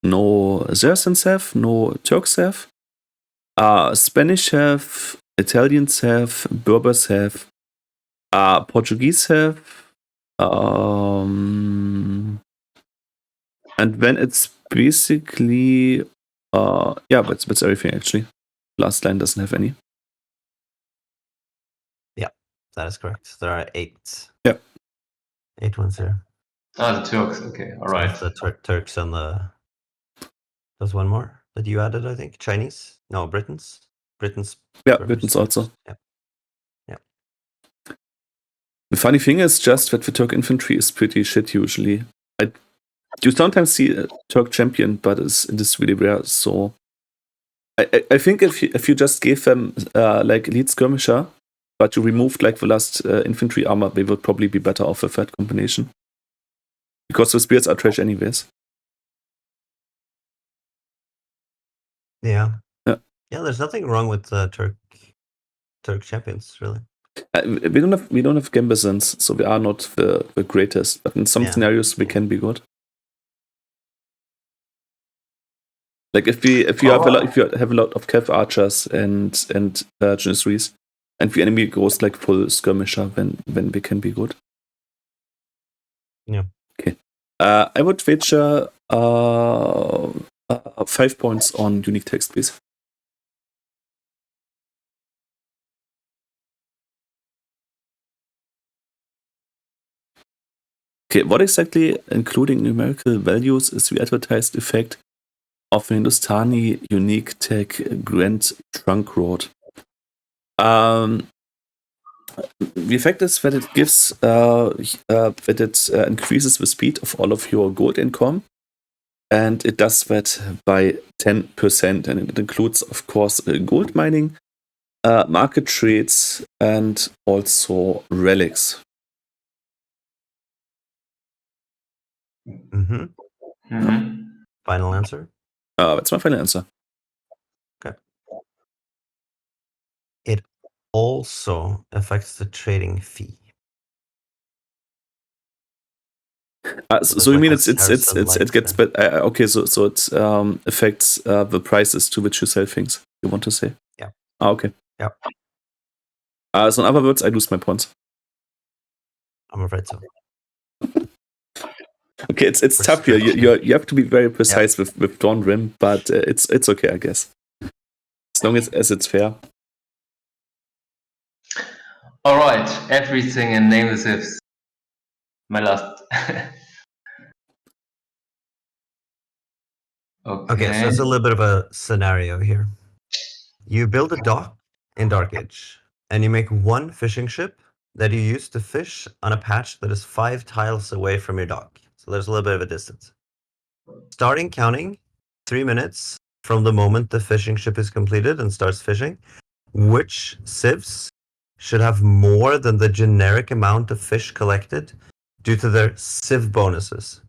no Saracens have, no Turks have. Spanish have, Italians have, Berbers have, Portuguese have. And then it's basically that's everything actually. Last line doesn't have any. That is correct. There are 8. Yeah. 8 ones here. The Turks. Okay, all So right. it's the Turks and the. There's one more that you added, I think. Chinese? No, Britons. Britons. Yeah, Berbers, Britons Turks. also. Yeah. The funny thing is just that the Turk infantry is pretty shit usually. You sometimes see a Turk champion, but it is really rare. So I think if you just gave them like elite skirmisher, but you removed like the last infantry armor, they would probably be better off with that combination. Because the spears are trash anyways. Yeah. Yeah. Yeah, there's nothing wrong with Turk champions, really. We don't have gambesons, so we are not the greatest. But in some scenarios, we can be good. Like if you have a lot of Cav archers and janissaries, and the enemy goes like full skirmisher, then we can be good. Yeah. Okay. I would wager 5 points on unique text, please. Okay, what exactly, including numerical values, is the advertised effect of Hindustani unique tech Grand Trunk Road? The effect is that it gives that it increases the speed of all of your gold income, and it does that by 10%, and it includes, of course, gold mining, market trades, and also relics. Mm-hmm. Mm-hmm. Final answer? That's my final answer. Okay. It also affects the trading fee. So you like mean a Harrison it gets better? Okay, so it affects the prices to which you sell things. You want to say? Yeah. Okay. Yeah. So in other words, I lose my points. I'm afraid so. Okay, it's tough here. You have to be very precise with Dawnrim, but it's okay, I guess. As long as it's fair. All right, everything in name the civs. My last. Okay, so it's a little bit of a scenario here. You build a dock in Dark Age, and you make one fishing ship that you use to fish on a patch that is 5 tiles away from your dock. So there's a little bit of a distance. Starting counting 3 minutes from the moment the fishing ship is completed and starts fishing, which civs should have more than the generic amount of fish collected due to their civ bonuses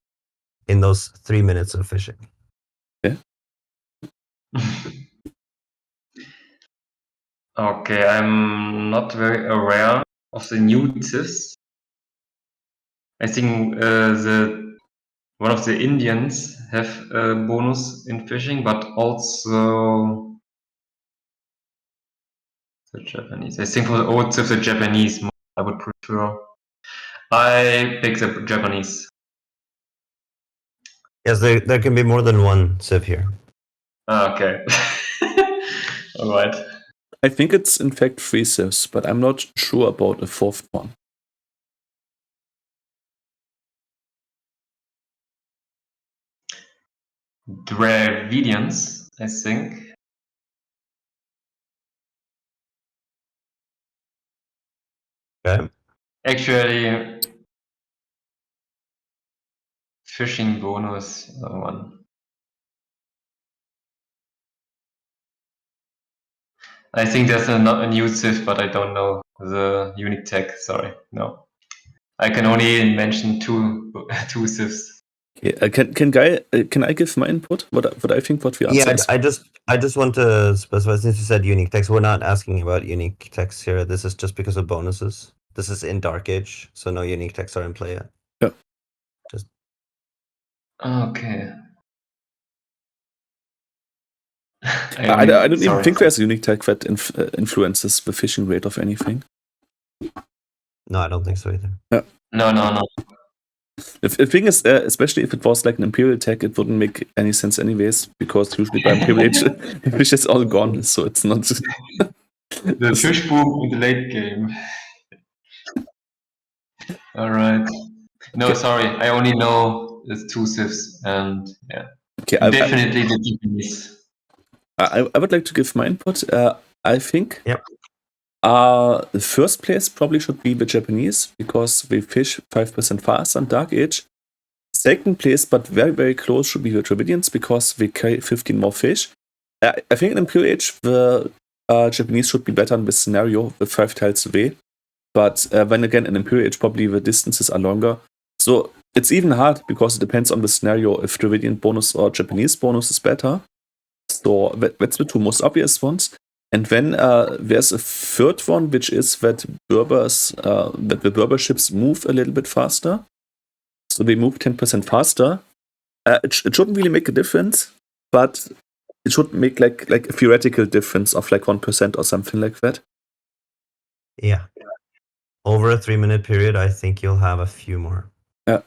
in those 3 minutes of fishing? Yeah. Okay, I'm not very aware of the new civs. I think one of the Indians have a bonus in fishing, but also the Japanese. I think for the old civ, the Japanese I would prefer. I pick the Japanese. Yes, there can be more than one civ here. Okay. All right. I think it's in fact 3 civs, but I'm not sure about a 4th one. Dravidians, I think. Okay. Actually, fishing bonus one. I think there's a new civ, but I don't know the unique tech. Sorry, no. I can only mention two civs. Okay. Can I give my input? What I think what we answer is? I just want to specify, since you said unique text, we're not asking about unique text here. This is just because of bonuses. This is in Dark Age, so no unique texts are in play yet. Yeah. Just Okay. I don't even sorry. think there's a unique tag that influences the fishing rate of anything. No, I don't think so either. No. The thing is, especially if it was like an Imperial tag, it wouldn't make any sense anyways, because usually by Imperial Age, the fish is all gone, so it's not... The fish boom in the late game. All right. No, Okay. sorry. I only know the two sieves, and yeah, Okay, definitely the Japanese. I would like to give my input. I think Yep. the first place probably should be the Japanese, because they fish 5% faster on Dark Age. Second place, but very, very close, should be the Dravidians, because they carry 15 more fish. I think in Imperial Age, the Japanese should be better in this scenario with 5 tiles away. But then again, in Imperial Age, probably the distances are longer. So it's even hard, because it depends on the scenario if Dravidian bonus or Japanese bonus is better. So that's the two most obvious ones. And then there's a third one, which is that that the Berber ships move a little bit faster. So they move 10% faster. It shouldn't really make a difference, but it should make like a theoretical difference of like 1% or something like that. Yeah. Over a 3-minute period, I think you'll have a few more. Yeah.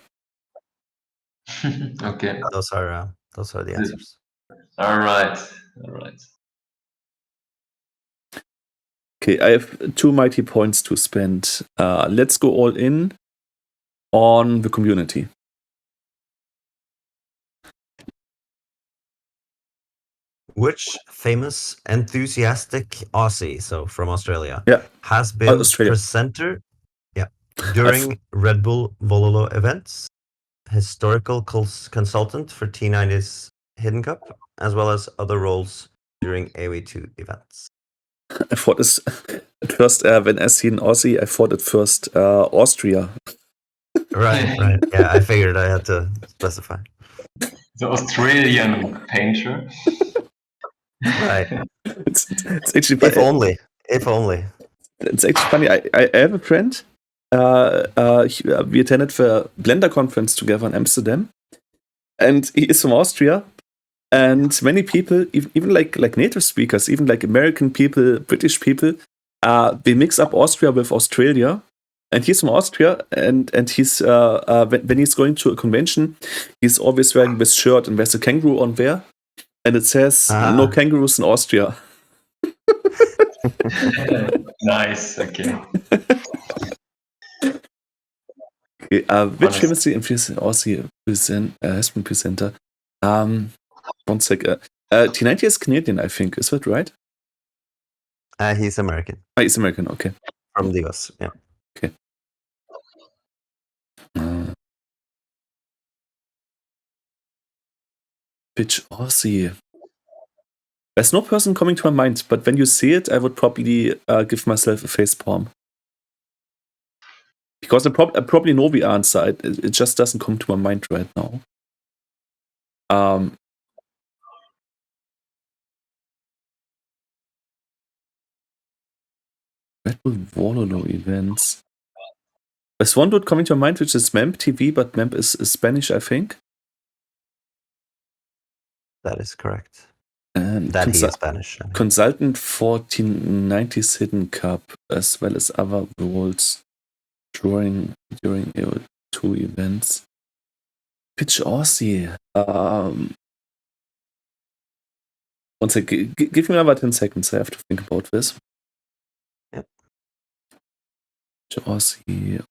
Okay. Those are the answers. All right. Okay, I have 2 mighty points to spend. Let's go all in on the community. Which famous enthusiastic Aussie, so from Australia, Yeah. has been Australia. presenter during Red Bull Bololo events, historical consultant for T90's Hidden Cup, as well as other roles during AW2 events? I thought at first, when I seen Aussie, I thought at first Austria. Right. Yeah, I figured I had to specify. The Australian painter. Right. It's actually If only. It's actually funny. I have a friend. We attended the Blender conference together in Amsterdam, and he is from Austria. And many people, even like native speakers, even like American people, British people, they mix up Austria with Australia. And he's from Austria, and he's when he's going to a convention, he's always wearing this shirt, and there's a kangaroo on there, and it says "No kangaroos in Austria." Nice. Okay. Which famously influenced Aussie has been presenter? 1 sec. T90 is Canadian, I think. Is that right? He's American. He's American. Okay. From the US. Yeah. Okay. Which Aussie? There's no person coming to my mind, but when you see it, I would probably give myself a facepalm. Because I probably know the answer. It just doesn't come to my mind right now. Red Bull Vololo events. There's one dude coming to my mind, which is Memp TV, but Memp is Spanish, I think. That is correct. And that he is Spanish. I mean. Consultant for T90's Hidden Cup, as well as other roles during AO2 events. Pitch Aussie. 1 sec. Give me about 10 seconds. I have to think about this. Yep. Aussie.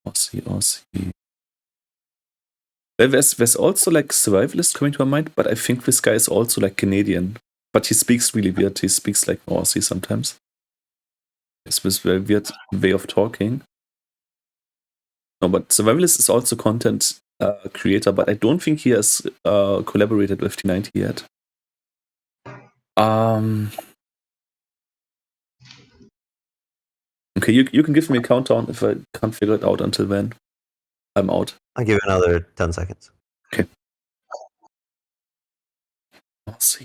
There's also like survivalist coming to my mind, but I think this guy is also like Canadian. But he speaks really weird. He speaks like Aussie sometimes. It's this very weird way of talking. No, but survivalist is also content creator, but I don't think he has collaborated with T90 yet. Okay, you can give me a countdown if I can't figure it out until then. I'm out. I'll give you another 10 seconds. Okay. Aussie.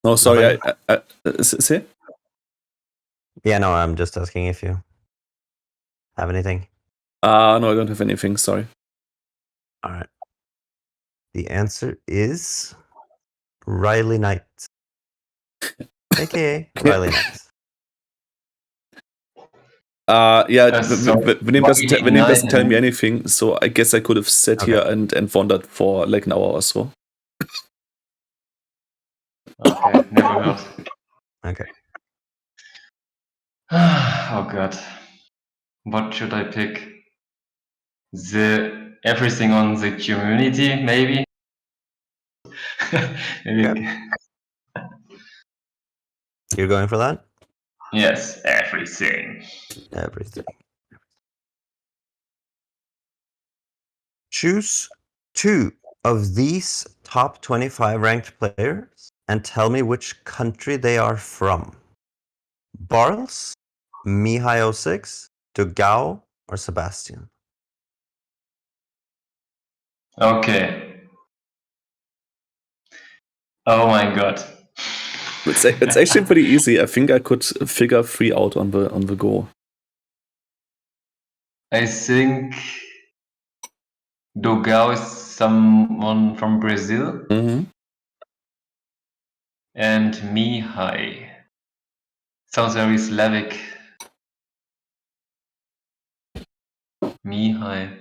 No, sorry. I say? Yeah, no, I'm just asking if you Have anything? No, I don't have anything. Sorry. All right. The answer is Riley Knight, aka Riley Knight. Yeah, So the name Riley doesn't tell me Knight. anything, so I guess I could have sat Okay. here and wondered for like an hour or so. Okay, never heard. Okay. Oh god. What should I pick? Everything on the community, maybe? Maybe. Okay. You're going for that? Yes, everything. Everything. Choose 2 of these top 25 ranked players and tell me which country they are from. Barles, Mihai06, Dugao, or Sebastian? Okay. Oh my god. It's actually pretty easy. I think I could figure 3 out on the go. I think Dogao is someone from Brazil, Mm-hmm. and Mihai sounds very Slavic. Mihai.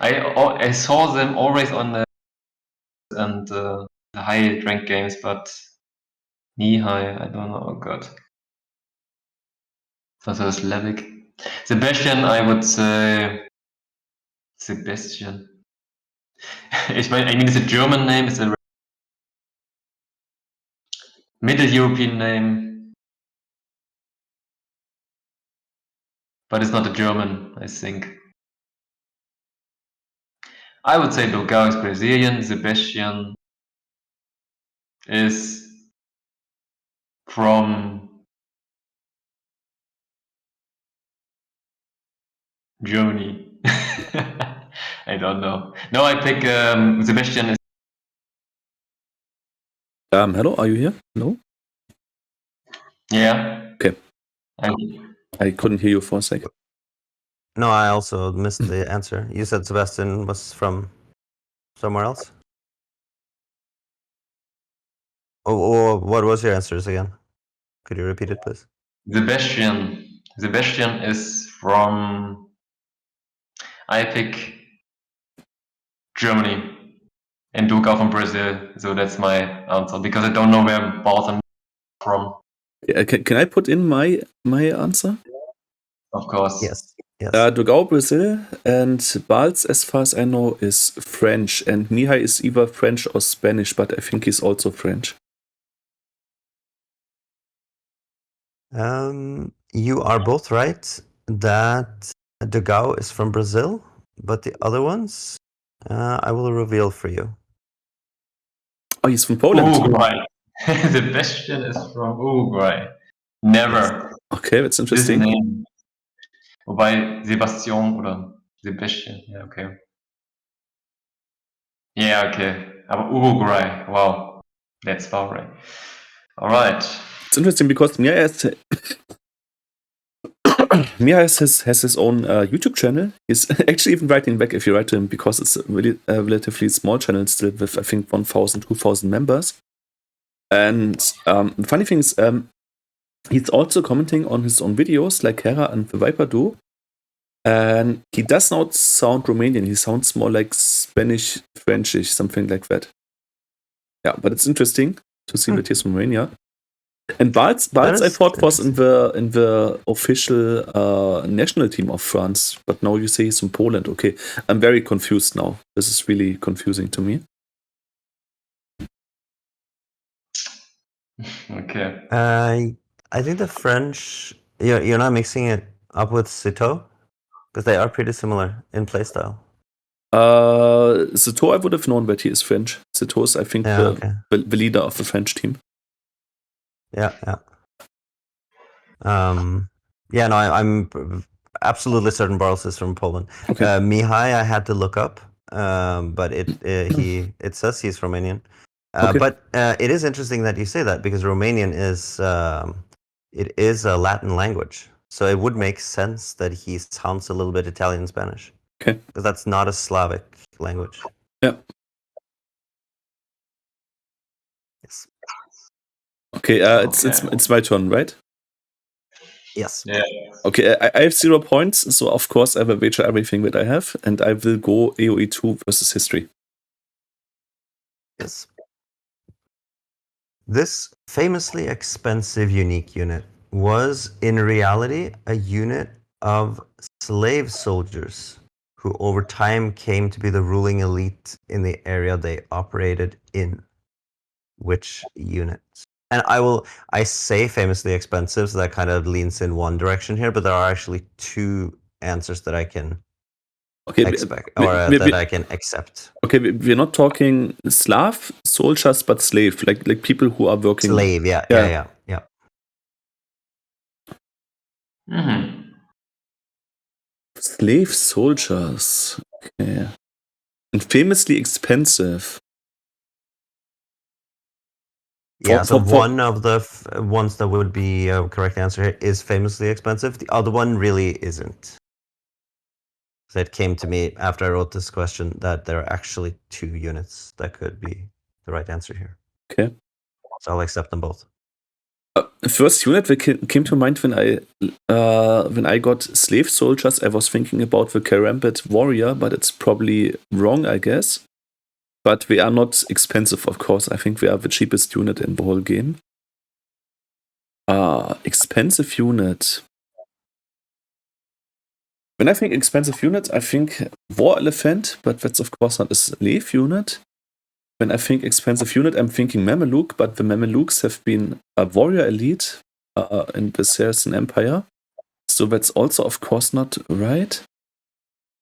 I saw them always on the high rank games, but Mihai, I don't know. Oh god, sounds so Slavic. Sebastian, I would say Sebastian. I mean, it's a German name. It's a Middle European name, but it's not a German, I think. I would say Dogao is Brazilian. Sebastian is from Germany. I don't know. No, I pick Sebastian is. Hello, are you here? Hello? Yeah. Okay. I couldn't hear you for a second. No, I also missed the answer. You said Sebastian was from somewhere else? Oh, what was your answers again? Could you repeat it, please? Sebastian is from. I pick Germany and Duca from Brazil. So that's my answer because I don't know where both are from. Yeah, can I put in my answer? Of course. Yes. Dogao, Brazil, and Balz, as far as I know, is French, and Mihai is either French or Spanish, but I think he's also French. You are both right that Dugao is from Brazil, but the other ones I will reveal for you. Oh, he's from Poland. Uruguay. Sebastian is from Uruguay. Never. Yes. Okay, that's interesting. This name. Wobei Sebastian oder Sebastian. Yeah, okay. Yeah, okay. Aber Uruguay. Wow. That's far away. All right. It's interesting because Mihai has his own YouTube channel. He's actually even writing back if you write to him because it's a really relatively small channel still with, I think, 1,000, 2,000 members. And the funny thing is, he's also commenting on his own videos like Hera and the Viper do. And he does not sound Romanian. He sounds more like Spanish, Frenchish, something like that. Yeah, but it's interesting to see that he's from Romania. And Balz I thought was in the official national team of France, but now you say he's from Poland. Okay, I'm very confused now. This is really confusing to me. Okay. I think the French. You're not mixing it up with Citeaux because they are pretty similar in playstyle. Citeaux, I would have known that he is French. Citeaux is, I think, the leader of the French team. Yeah. No, I'm absolutely certain Barles is from Poland. Okay. Mihai, I had to look up, but it says he's Romanian. Okay. But it is interesting that you say that because Romanian is it is a Latin language. So it would make sense that he sounds a little bit Italian Spanish. Okay. Because that's not a Slavic language. Yeah. Yes. Okay, it's my turn, right? Yes. Yeah. Okay, I have 0 points, so of course I will wager everything that I have, and I will go AoE 2 versus history. Yes. This famously expensive unique unit was in reality a unit of slave soldiers who over time came to be the ruling elite in the area they operated in. Which unit? And I say famously expensive, so that kind of leans in one direction here, but there are actually two answers that I can expect, or that I can accept. Okay, we're not talking Slav soldiers, but slave, like people who are working. Slave, yeah. Mm-hmm. Slave soldiers. Okay. And famously expensive. Yeah, so one of the ones that would be a correct answer here is famously expensive. The other one really isn't. So it came to me after I wrote this question that there are actually two units that could be the right answer here. Okay. So I'll accept them both. First unit that came to mind when I got slave soldiers, I was thinking about the Karambit warrior, but it's probably wrong, I guess. But they are not expensive, of course. I think they are the cheapest unit in the whole game. Expensive unit. When I think expensive unit, I think War Elephant, but that's of course not a slave unit. When I think expensive unit, I'm thinking Mameluke, but the Mamelukes have been a warrior elite in the Saracen Empire. So that's also, of course, not right.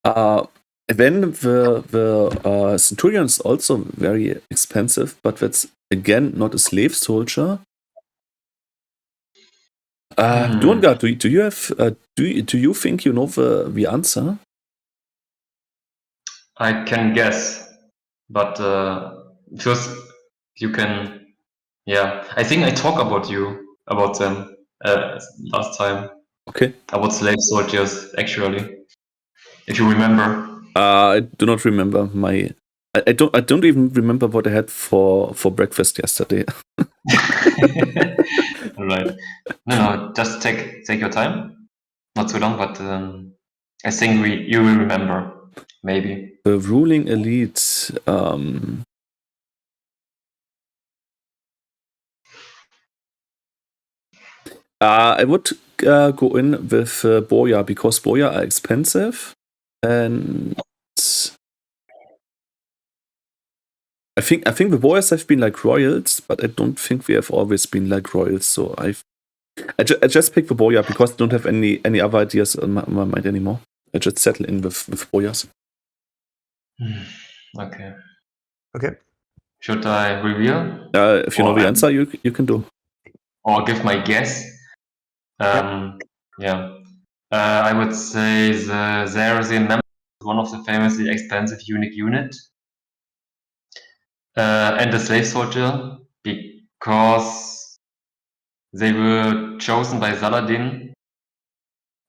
Then the Centurion is also very expensive, but that's, again, not a slave soldier. Durengardh, do you have do you think you know the answer? I can guess, but first you can. Yeah, I think I talked about them last time. Okay. About slave soldiers, actually, if you remember. I do not remember my. I don't even remember what I had for breakfast yesterday. All right. No, just take your time. Not too long, but I think you will remember. Maybe. The ruling elite. I would go in with Boya because Boya are expensive, and I think the Boyas have been like royals, but I don't think we have always been like royals. So I just pick the Boya because I don't have any other ideas on my mind anymore. I just settle in with Boyas. Okay. Okay. Should I reveal? If you know the answer, you can do. Or give my guess. Yeah. I would say the Saracen member is one of the famously expensive unique unit. And the slave soldier, because they were chosen by Saladin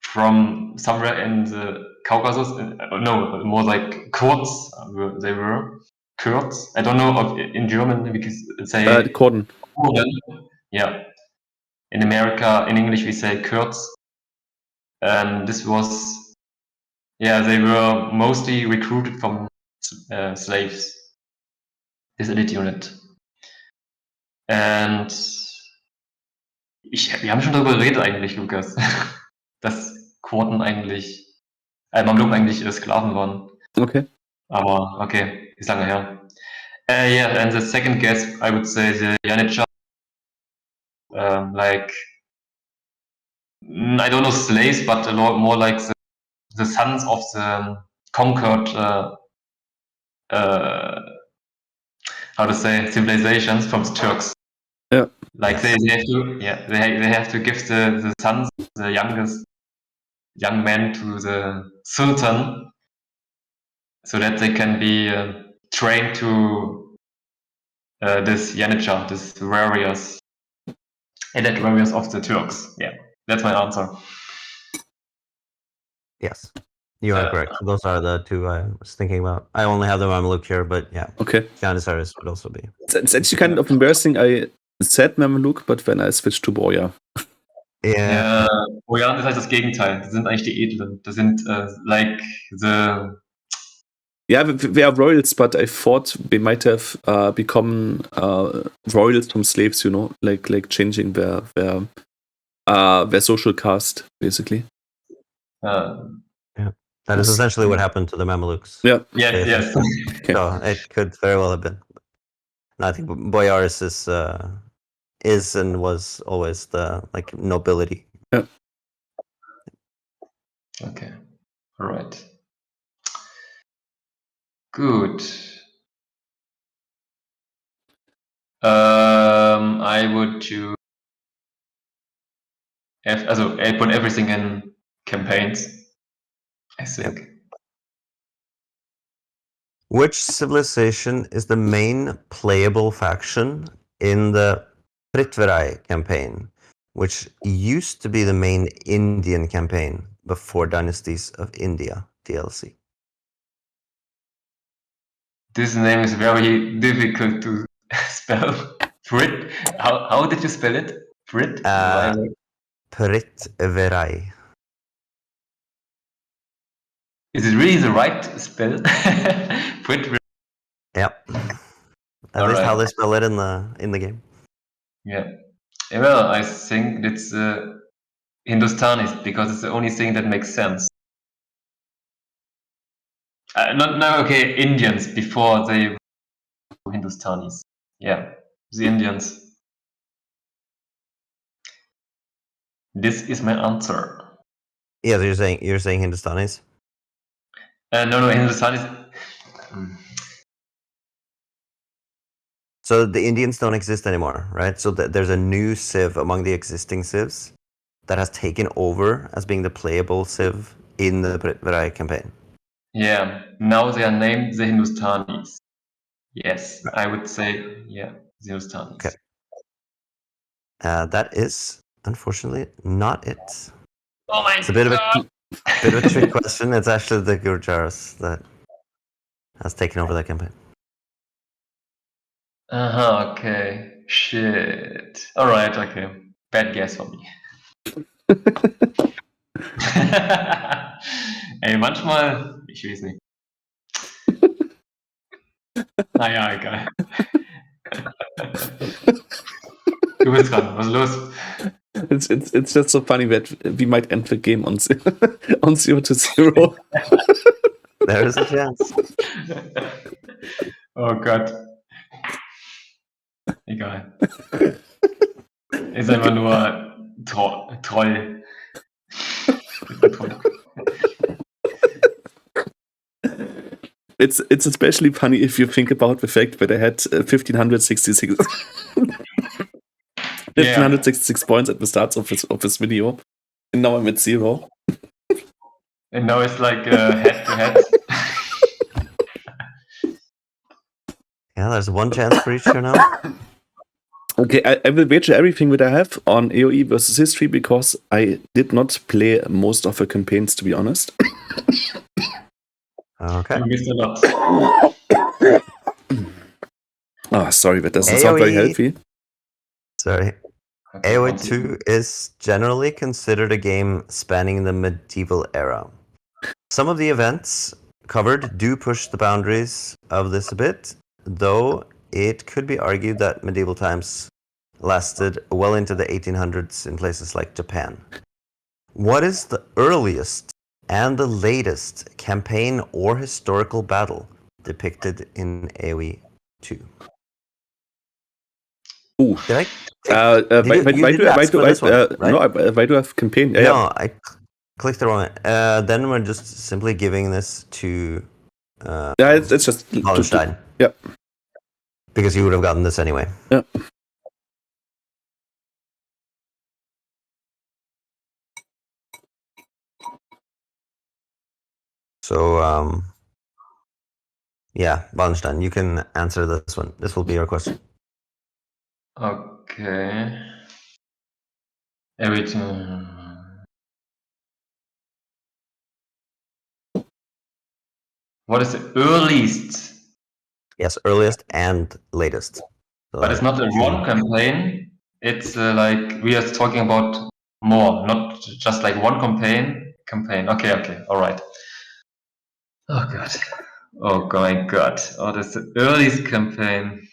from somewhere in the Caucasus. No, more like Kurds. They were Kurds. I don't know if in German we can say Kurden. Yeah. In America, in English, we say Kurds. And this was, they were mostly recruited from slaves. This elite unit. And wir haben schon darüber geredet eigentlich, Lukas, dass Kurden eigentlich, Mamluken eigentlich Sklaven waren. Okay. Aber okay, ist lange her. Yeah, and the second guess, I would say the Janitsha, like, I don't know slaves, but a lot more like the sons of the conquered, how to say, civilizations from the Turks. Yeah. Like they have to give the sons, the young men to the Sultan, so that they can be trained to this Janitsha, this warriors, elite warriors of the Turks. Yeah, that's my answer. Yes, you are correct. Those are the two I was thinking about. I only have the Mameluke here, but yeah, Okay. Janissaries would also be. It's actually kind of embarrassing. I said Mameluke, but then I switched to Boya. Ja, Bojan ist halt das Gegenteil. Das sind eigentlich die Edlen. Das sind like the. Yeah, they are royals, but I thought they might have become royals from slaves. Like changing their social caste, basically. That is essentially what happened to the Mamelukes. Yeah. Yes. Okay. So it could very well have been. And I think Boyaris is and was always the nobility. Yeah. Okay. All right. Good. I would choose. I put everything in campaigns. I think. Yep. Which civilization is the main playable faction in the Prithvirai campaign, which used to be the main Indian campaign before Dynasties of India DLC? This name is very difficult to spell. Brit. How did you spell it? Brit. Prithvirai. Is it really the right spell? Brit. Yep. At least how they spell it in the game. Yeah. Well, I think it's Hindustanis because it's the only thing that makes sense. Okay, Indians before they were Hindustanis. Yeah, the Indians. This is my answer. Yeah, so you're saying Hindustanis? No, Hindustanis. So the Indians don't exist anymore, right? So there's a new civ among the existing civs that has taken over as being the playable civ in the Prithvirai campaign. Yeah, now they are named the Hindustanis. Yes, I would say, yeah, the Hindustanis. Okay. That is, unfortunately, not it. Oh my It's a bit of a trick question. It's actually the Gurjaras that has taken over that campaign. Okay. Shit. Alright, okay. Bad guess for me. Ey, manchmal, ich weiß nicht. Naja, egal. Du bist dran, was ist los? It's just so funny that we might end the game on 0-0. There is a chance. Oh Gott. Egal. Ist einfach nur Troll. It's especially funny if you think about the fact that I had 1566 points at the start of this video, and now I'm at 0. And now it's like head to head. Yeah, there's one chance for each here now. Okay, I will wager everything that I have on AoE versus history because I did not play most of the campaigns, to be honest. Okay. You missed a lot. Sorry, that doesn't sound very healthy. Sorry. Okay, AoE 2 is generally considered a game spanning the medieval era. Some of the events covered do push the boundaries of this a bit, though it could be argued that medieval times lasted well into the 1800s in places like Japan. What is the earliest and the latest campaign or historical battle depicted in AoE 2? Ooh. Did I? Why do I have campaign? No, I clicked the wrong one. Then we're just simply giving this to it's just Wallenstein. Yeah. Because you would have gotten this anyway. Yeah. So, yeah, Wallenstein, you can answer this one. This will be your question. Okay. What is the earliest? Yes, earliest and latest. So But it's not a one choose- campaign. It's like we are talking about more, not just like one campaign. Okay, all right. Oh god. Oh my god. Oh, that's the earliest campaign.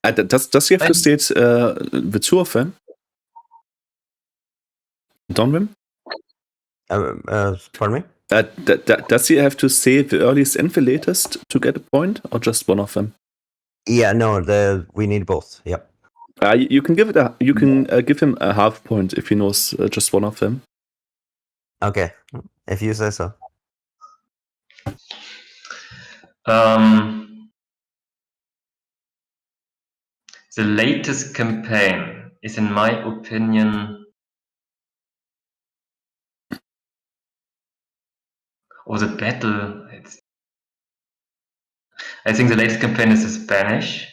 Does he have to state the two of them? Dawnrim? Pardon me? Does he have to say the earliest and the latest to get a point, or just one of them? Yeah, no, we need both. Yep. You can give him a half point if he knows just one of them. Okay, if you say so. The latest campaign is, in my opinion, or the battle. I think the latest campaign is the Spanish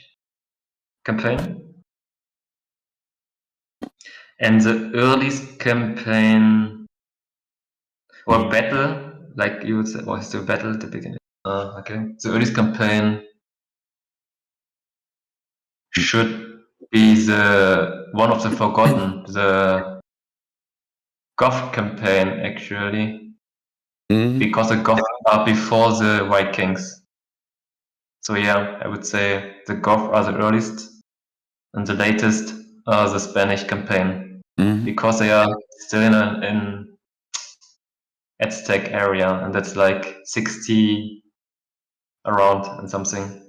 campaign, and the earliest campaign or battle, like you would say, was the battle at the beginning. Okay, the earliest campaign should be the one of the forgotten, the Goth campaign, actually, because the Goths are before the Vikings. So yeah, I would say the Goths are the earliest, and the latest are the Spanish campaign, because they are still in Aztec area, and that's like 60 around and something.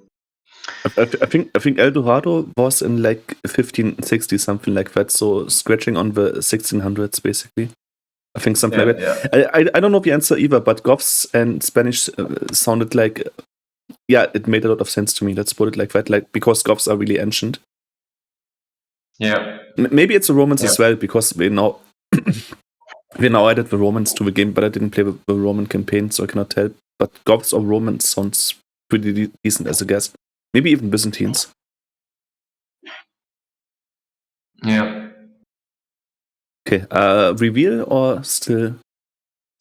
I think El Dorado was in like 1560, something like that. So scratching on the 1600s, basically. I think something like that. Yeah. I don't know the answer either, but Goths and Spanish sounded like, yeah, it made a lot of sense to me. Let's put it like that, like because Goths are really ancient. Yeah. Maybe it's the Romans as well, because we now added the Romans to the game, but I didn't play the Roman campaign, so I cannot tell. But Goths or Romans sounds pretty decent as a guess. Maybe even Byzantines. Yeah. Okay. Reveal or still?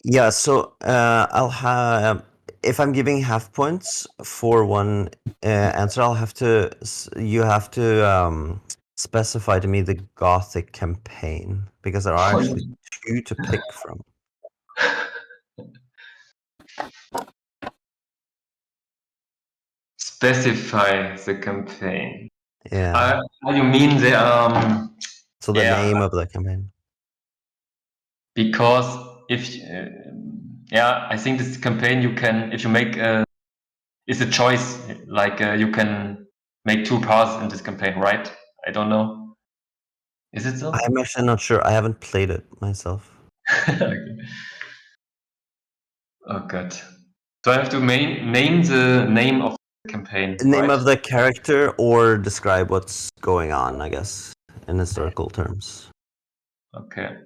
Yeah. So I'll have. If I'm giving half points for one answer, you have to specify to me the Gothic campaign, because there are actually two to pick from. Specify the campaign. Yeah. You mean the So the name of the campaign. Because if I think this campaign you can, if you make it's a choice, like you can make two paths in this campaign, right? I don't know. Is it so? I'm actually not sure. I haven't played it myself. Okay. Oh god. Do I have to name the name of the campaign? Name of the character, or describe what's going on, I guess, in historical terms. Okay.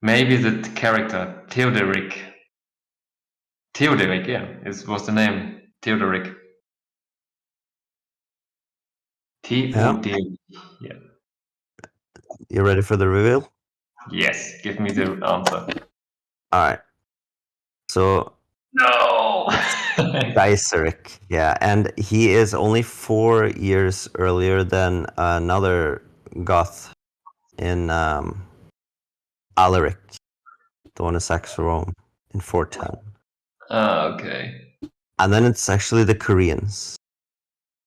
Maybe the character Theodoric. Theodoric, yeah, was the name. Theodoric. Theodoric. Yeah. You ready for the reveal? Yes, give me the answer. Alright. So No! Geiseric, yeah, and he is only 4 years earlier than another Goth in Alaric, the one in Saxon Rome, in 410. Okay. And then it's actually the Koreans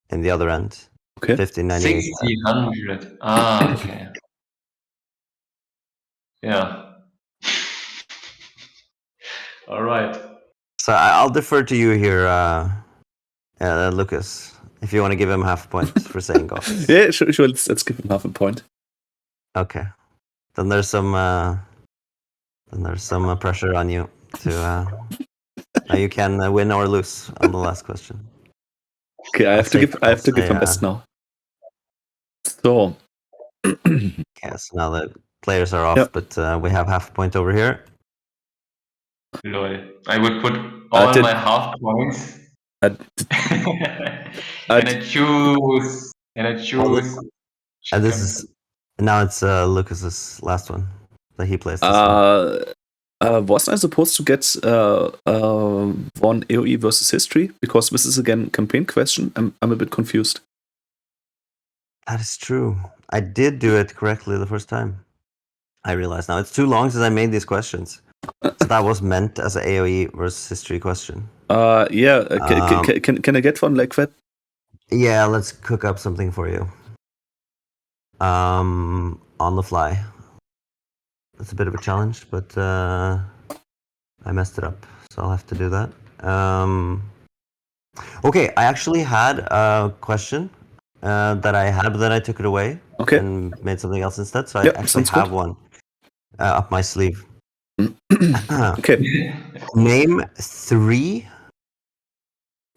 in the other end. Okay. 1598. 1600. Okay. Yeah. All right. So I'll defer to you here, Lucas, if you want to give him half a point for saying Goths. Yeah, sure. Let's give him half a point. Okay. Then there's some pressure on you to. Now you can win or lose on the last question. Okay, I have to give my best now. So. Okay, so now the players are off, but we have half a point over here. Lol. I would put all my half points. And I choose. And this is now it's Lucas's last one. that he plays this one. Wasn't I supposed to get one AoE versus history? Because this is again campaign question. I'm a bit confused. That is true. I did do it correctly the first time. I realize now. It's too long since I made these questions. So that was meant as an AoE versus history question. Yeah. Can I get one like that? Yeah, let's cook up something for you. On the fly. It's a bit of a challenge, but I messed it up, so I'll have to do that. Okay, I actually had a question that I had, but then I took it away and made something else instead. So I actually have one up my sleeve. Okay. Name 3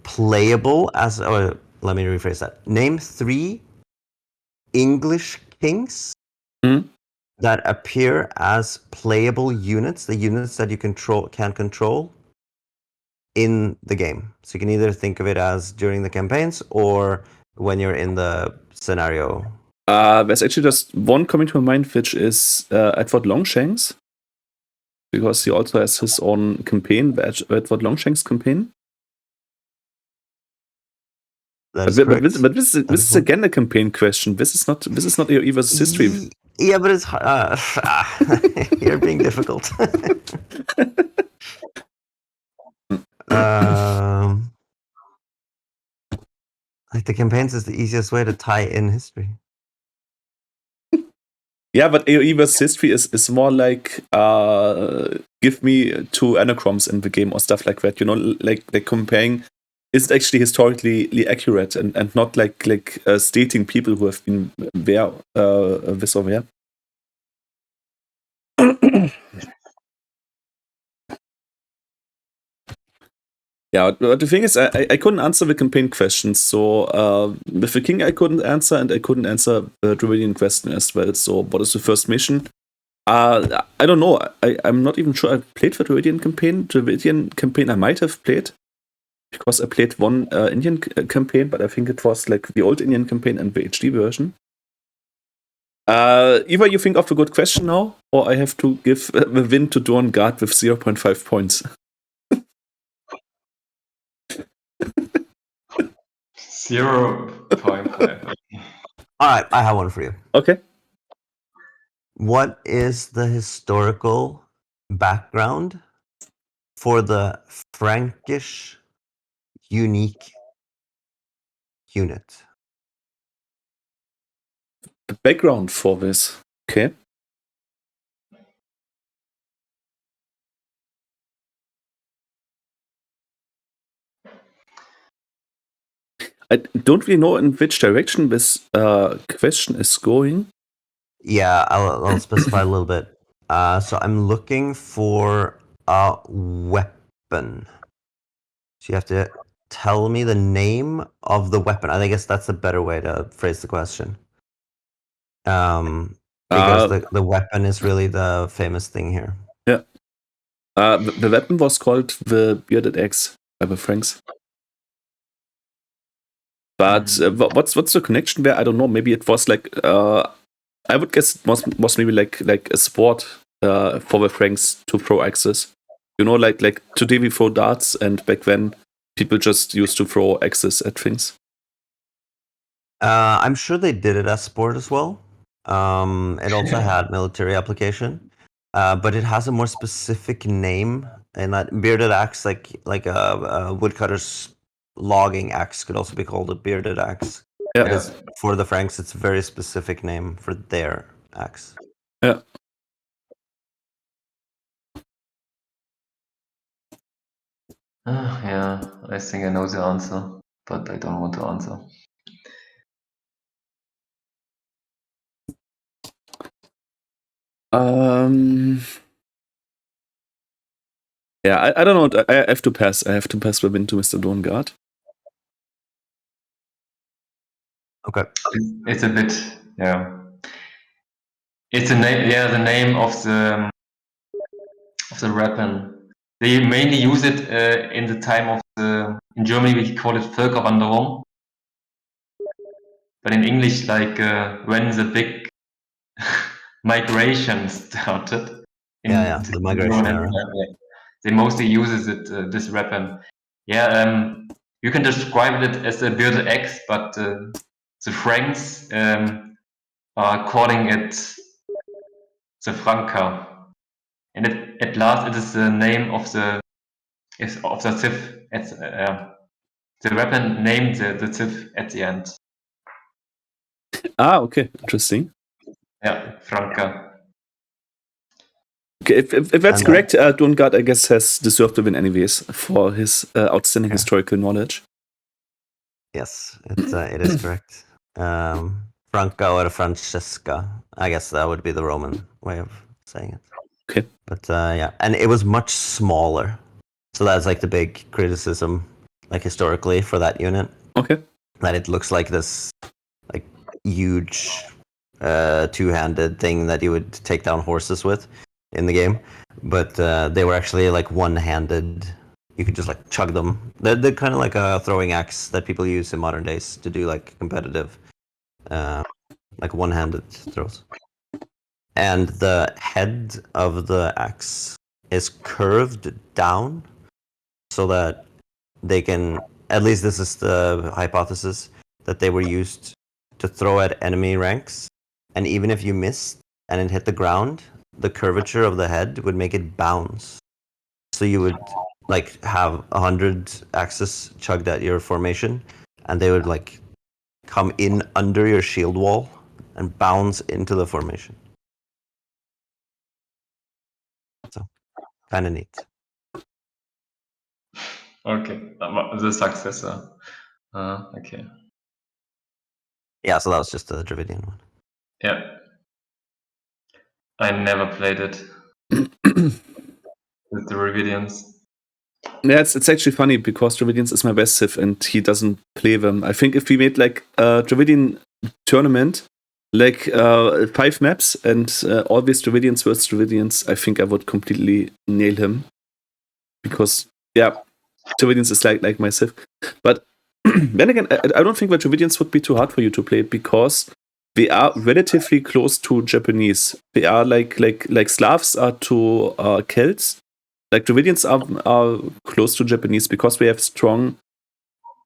playable as. Oh, let me rephrase that. Name 3 English kings that appear as playable units, the units that you can control in the game. So you can either think of it as during the campaigns or when you're in the scenario. There's actually just one coming to my mind, which is Edward Longshanks, because he also has his own campaign, the Edward Longshanks campaign. That is correct. But this is again a campaign question. This is not AoE versus history. Yeah, but it's you're being difficult. Like the campaigns is the easiest way to tie in history. Yeah, but AoE versus history is more like give me 2 anachroms in the game or stuff like that. You know, like comparing is actually historically accurate and not like stating people who have been there this or there. Yeah, but the thing is, I couldn't answer the campaign questions. So with the king, I couldn't answer, and I couldn't answer the Druidian question as well. So what is the first mission? I don't know. I'm not even sure I played the Druidian campaign. Druidian campaign I might have played, because I played one Indian campaign, but I think it was like the old Indian campaign and the HD version. Either you think of a good question now, or I have to give the win to Durengardh with 0.5 points. 0.5. All right, I have one for you. Okay. What is the historical background for the Frankish unique unit? The background for this. Okay. I don't really know in which direction this question is going. Yeah, I'll specify a little bit. So I'm looking for a weapon. So you have to tell me the name of the weapon. I guess that's a better way to phrase the question. Because the weapon is really the famous thing here. Yeah. The weapon was called the Bearded Axe by the Franks. But what's the connection there? I don't know. Maybe it was like I would guess it was maybe like a sport for the Franks to throw axes. You know, like today we throw darts, and back then people just used to throw axes at things. I'm sure they did it as sport as well. It also had military application, but it has a more specific name. And that bearded axe, like a woodcutter's logging axe, could also be called a bearded axe. Yeah. But it's, for the Franks, it's a very specific name for their axe. Yeah. Yeah, I think I know the answer, but I don't want to answer. Yeah, I don't know. I have to pass. I have to pass the win to Mr. Durengardh. Okay. It's a bit, yeah. It's a name, the name of the weapon. They mainly use it in the time of in Germany we call it Völkerwanderung, but in English like when the big migration started. The migration era. They mostly uses it this weapon. Yeah, you can describe it as a Bird X, but the Franks are calling it the Franca, and at last it is the name of the Civ. The weapon named the Civ at the end. Okay, interesting. Yeah, Franca. Okay, if that's correct, Durengardh, I guess, has deserved to win anyways for his outstanding historical knowledge. Yes, it is correct. Franca or Francesca. I guess that would be the Roman way of saying it. Okay. But yeah, and it was much smaller. So that's like the big criticism, like historically, for that unit. Okay. That it looks like this like huge two-handed thing that you would take down horses with in the game. But they were actually like one-handed. You could just like chug them. They're kind of like a throwing axe that people use in modern days to do like competitive, like one-handed throws. And the head of the axe is curved down so that they can, at least this is the hypothesis, that they were used to throw at enemy ranks. And even if you missed and it hit the ground, the curvature of the head would make it bounce. So you would like have 100 axes chugged at your formation, and they would like come in under your shield wall and bounce into the formation. So, kind of neat. Okay, the successor. Okay. Yeah, so that was just the Dravidian one. Yeah. I never played it with the Dravidians. Yeah, it's actually funny because Dravidians is my best Civ and he doesn't play them. I think if we made like a Dravidian tournament, like 5 maps and always Dravidians versus Dravidians, I think I would completely nail him. Because, yeah, Dravidians is like my Civ. But then again, I don't think that Dravidians would be too hard for you to play because they are relatively close to Japanese. They are like Slavs are to Celts. Like Dravidians are close to Japanese because we have strong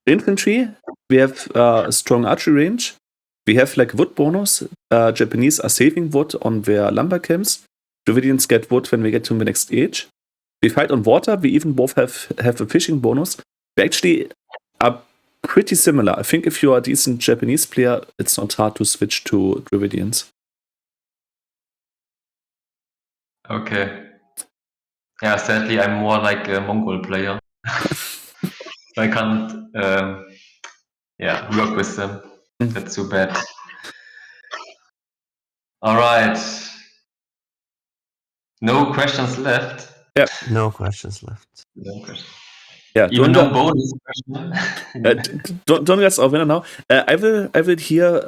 infantry, we have a strong archery range, we have like wood bonus. Japanese are saving wood on their lumber camps. Dravidians get wood when we get to the next age. We fight on water. We even both have a fishing bonus. We actually are pretty similar. I think if you are a decent Japanese player, it's not hard to switch to Dravidians. Okay. Yeah, sadly, I'm more like a Mongol player. I can't, work with them. That's too bad. All right. No questions left. Yeah. No questions left. No questions. Yeah, even no bonus question. Durengardh's our winner now. I will here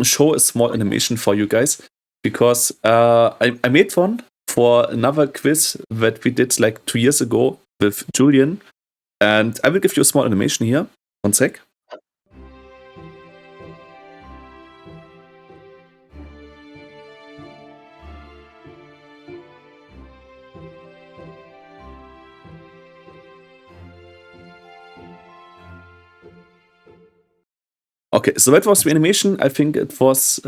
show a small animation for you guys because I made one for another quiz that we did like 2 years ago with Julian, and I will give you a small animation here. 1 sec. Okay, so that was the animation. I think it was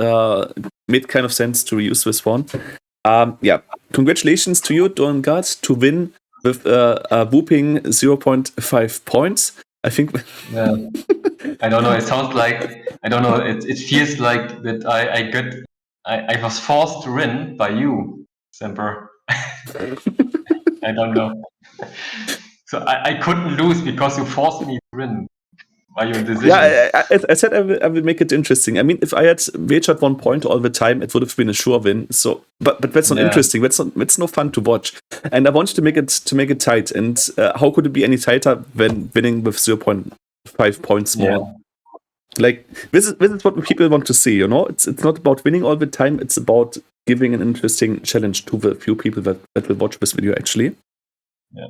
made kind of sense to reuse this one. Congratulations to you, Durengardh, to win with a whooping 0.5 points. I think. Yeah. I don't know. It sounds like I don't know. It feels like that I was forced to win by you, Semper. I don't know. So I couldn't lose because you forced me to win by your decision. Yeah, I said I will make it interesting. I mean, if I had wagered 1 point all the time, it would have been a sure win. So, but that's not interesting. That's no fun to watch. And I wanted to make it tight. And how could it be any tighter than winning with 0.5 points more? Yeah. Like this is what people want to see. You know, it's not about winning all the time. It's about giving an interesting challenge to the few people that will watch this video. Actually. Yeah.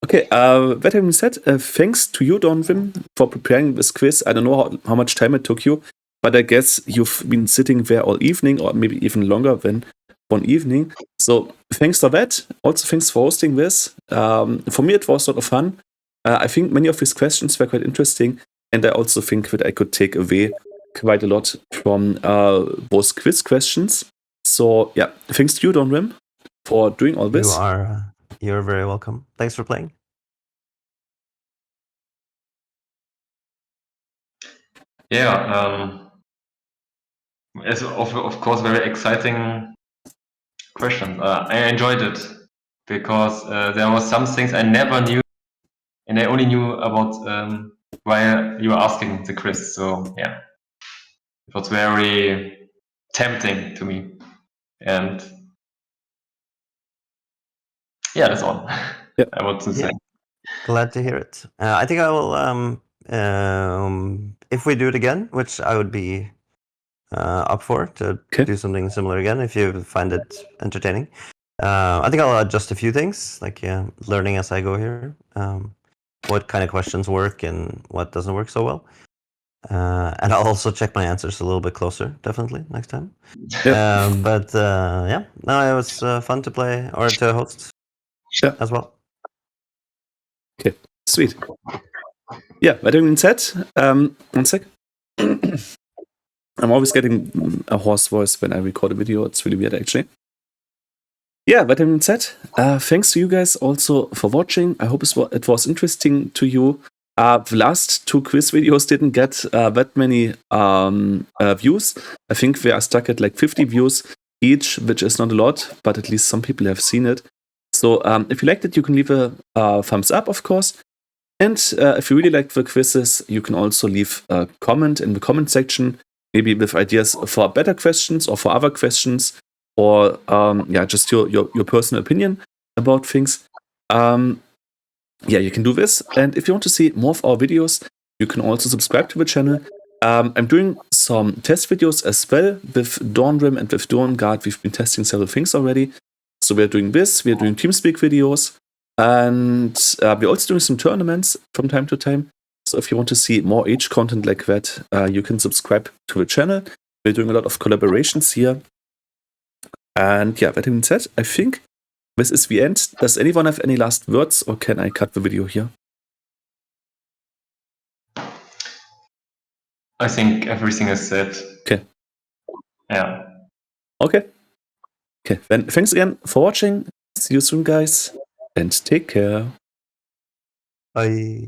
Okay, that having said, thanks to you, Dawnrim, for preparing this quiz. I don't know how much time it took you. but I guess you've been sitting there all evening, or maybe even longer than one evening. So thanks for that. Also, thanks for hosting this. For me, it was sort of fun. I think many of these questions were quite interesting, and I also think that I could take away quite a lot from those quiz questions. So yeah, thanks to you, Dawnrim, for doing all this. You're very welcome. Thanks for playing. Yeah, it's of course very exciting question. I enjoyed it because there were some things I never knew, and I only knew about while you were asking the quiz. So yeah, it was very tempting to me, and yeah, that's all I want to say. Glad to hear it. I think I will. If we do it again, which I would be up for to do something similar again, if you find it entertaining. I think I'll adjust a few things, like learning as I go here. What kind of questions work and what doesn't work so well. And I'll also check my answers a little bit closer, definitely, next time. But yeah, no, it was fun to play or to host as well. Okay, sweet. Yeah, that being said, one sec. I'm always getting a hoarse voice when I record a video. It's really weird, actually. Yeah, that being said, thanks to you guys also for watching. I hope it was interesting to you. The last 2 quiz videos didn't get that many views. I think we are stuck at like 50 views each, which is not a lot, but at least some people have seen it. So if you liked it, you can leave a thumbs up, of course. And if you really like the quizzes, you can also leave a comment in the comment section, maybe with ideas for better questions or for other questions, or yeah, just your personal opinion about things. Yeah, you can do this. And if you want to see more of our videos, you can also subscribe to the channel. I'm doing some test videos as well with Dawnrim and with Durengardh. We've been testing several things already. So we're doing this, we're doing TeamSpeak videos, and we're also doing some tournaments from time to time. So if you want to see more Age content like that, you can subscribe to the channel. We're doing a lot of collaborations here. And yeah, that being said, I think this is the end. Does anyone have any last words, or can I cut the video here? I think everything is said. Okay. Yeah. Okay. Okay, then thanks again for watching. See you soon, guys, and take care. Bye.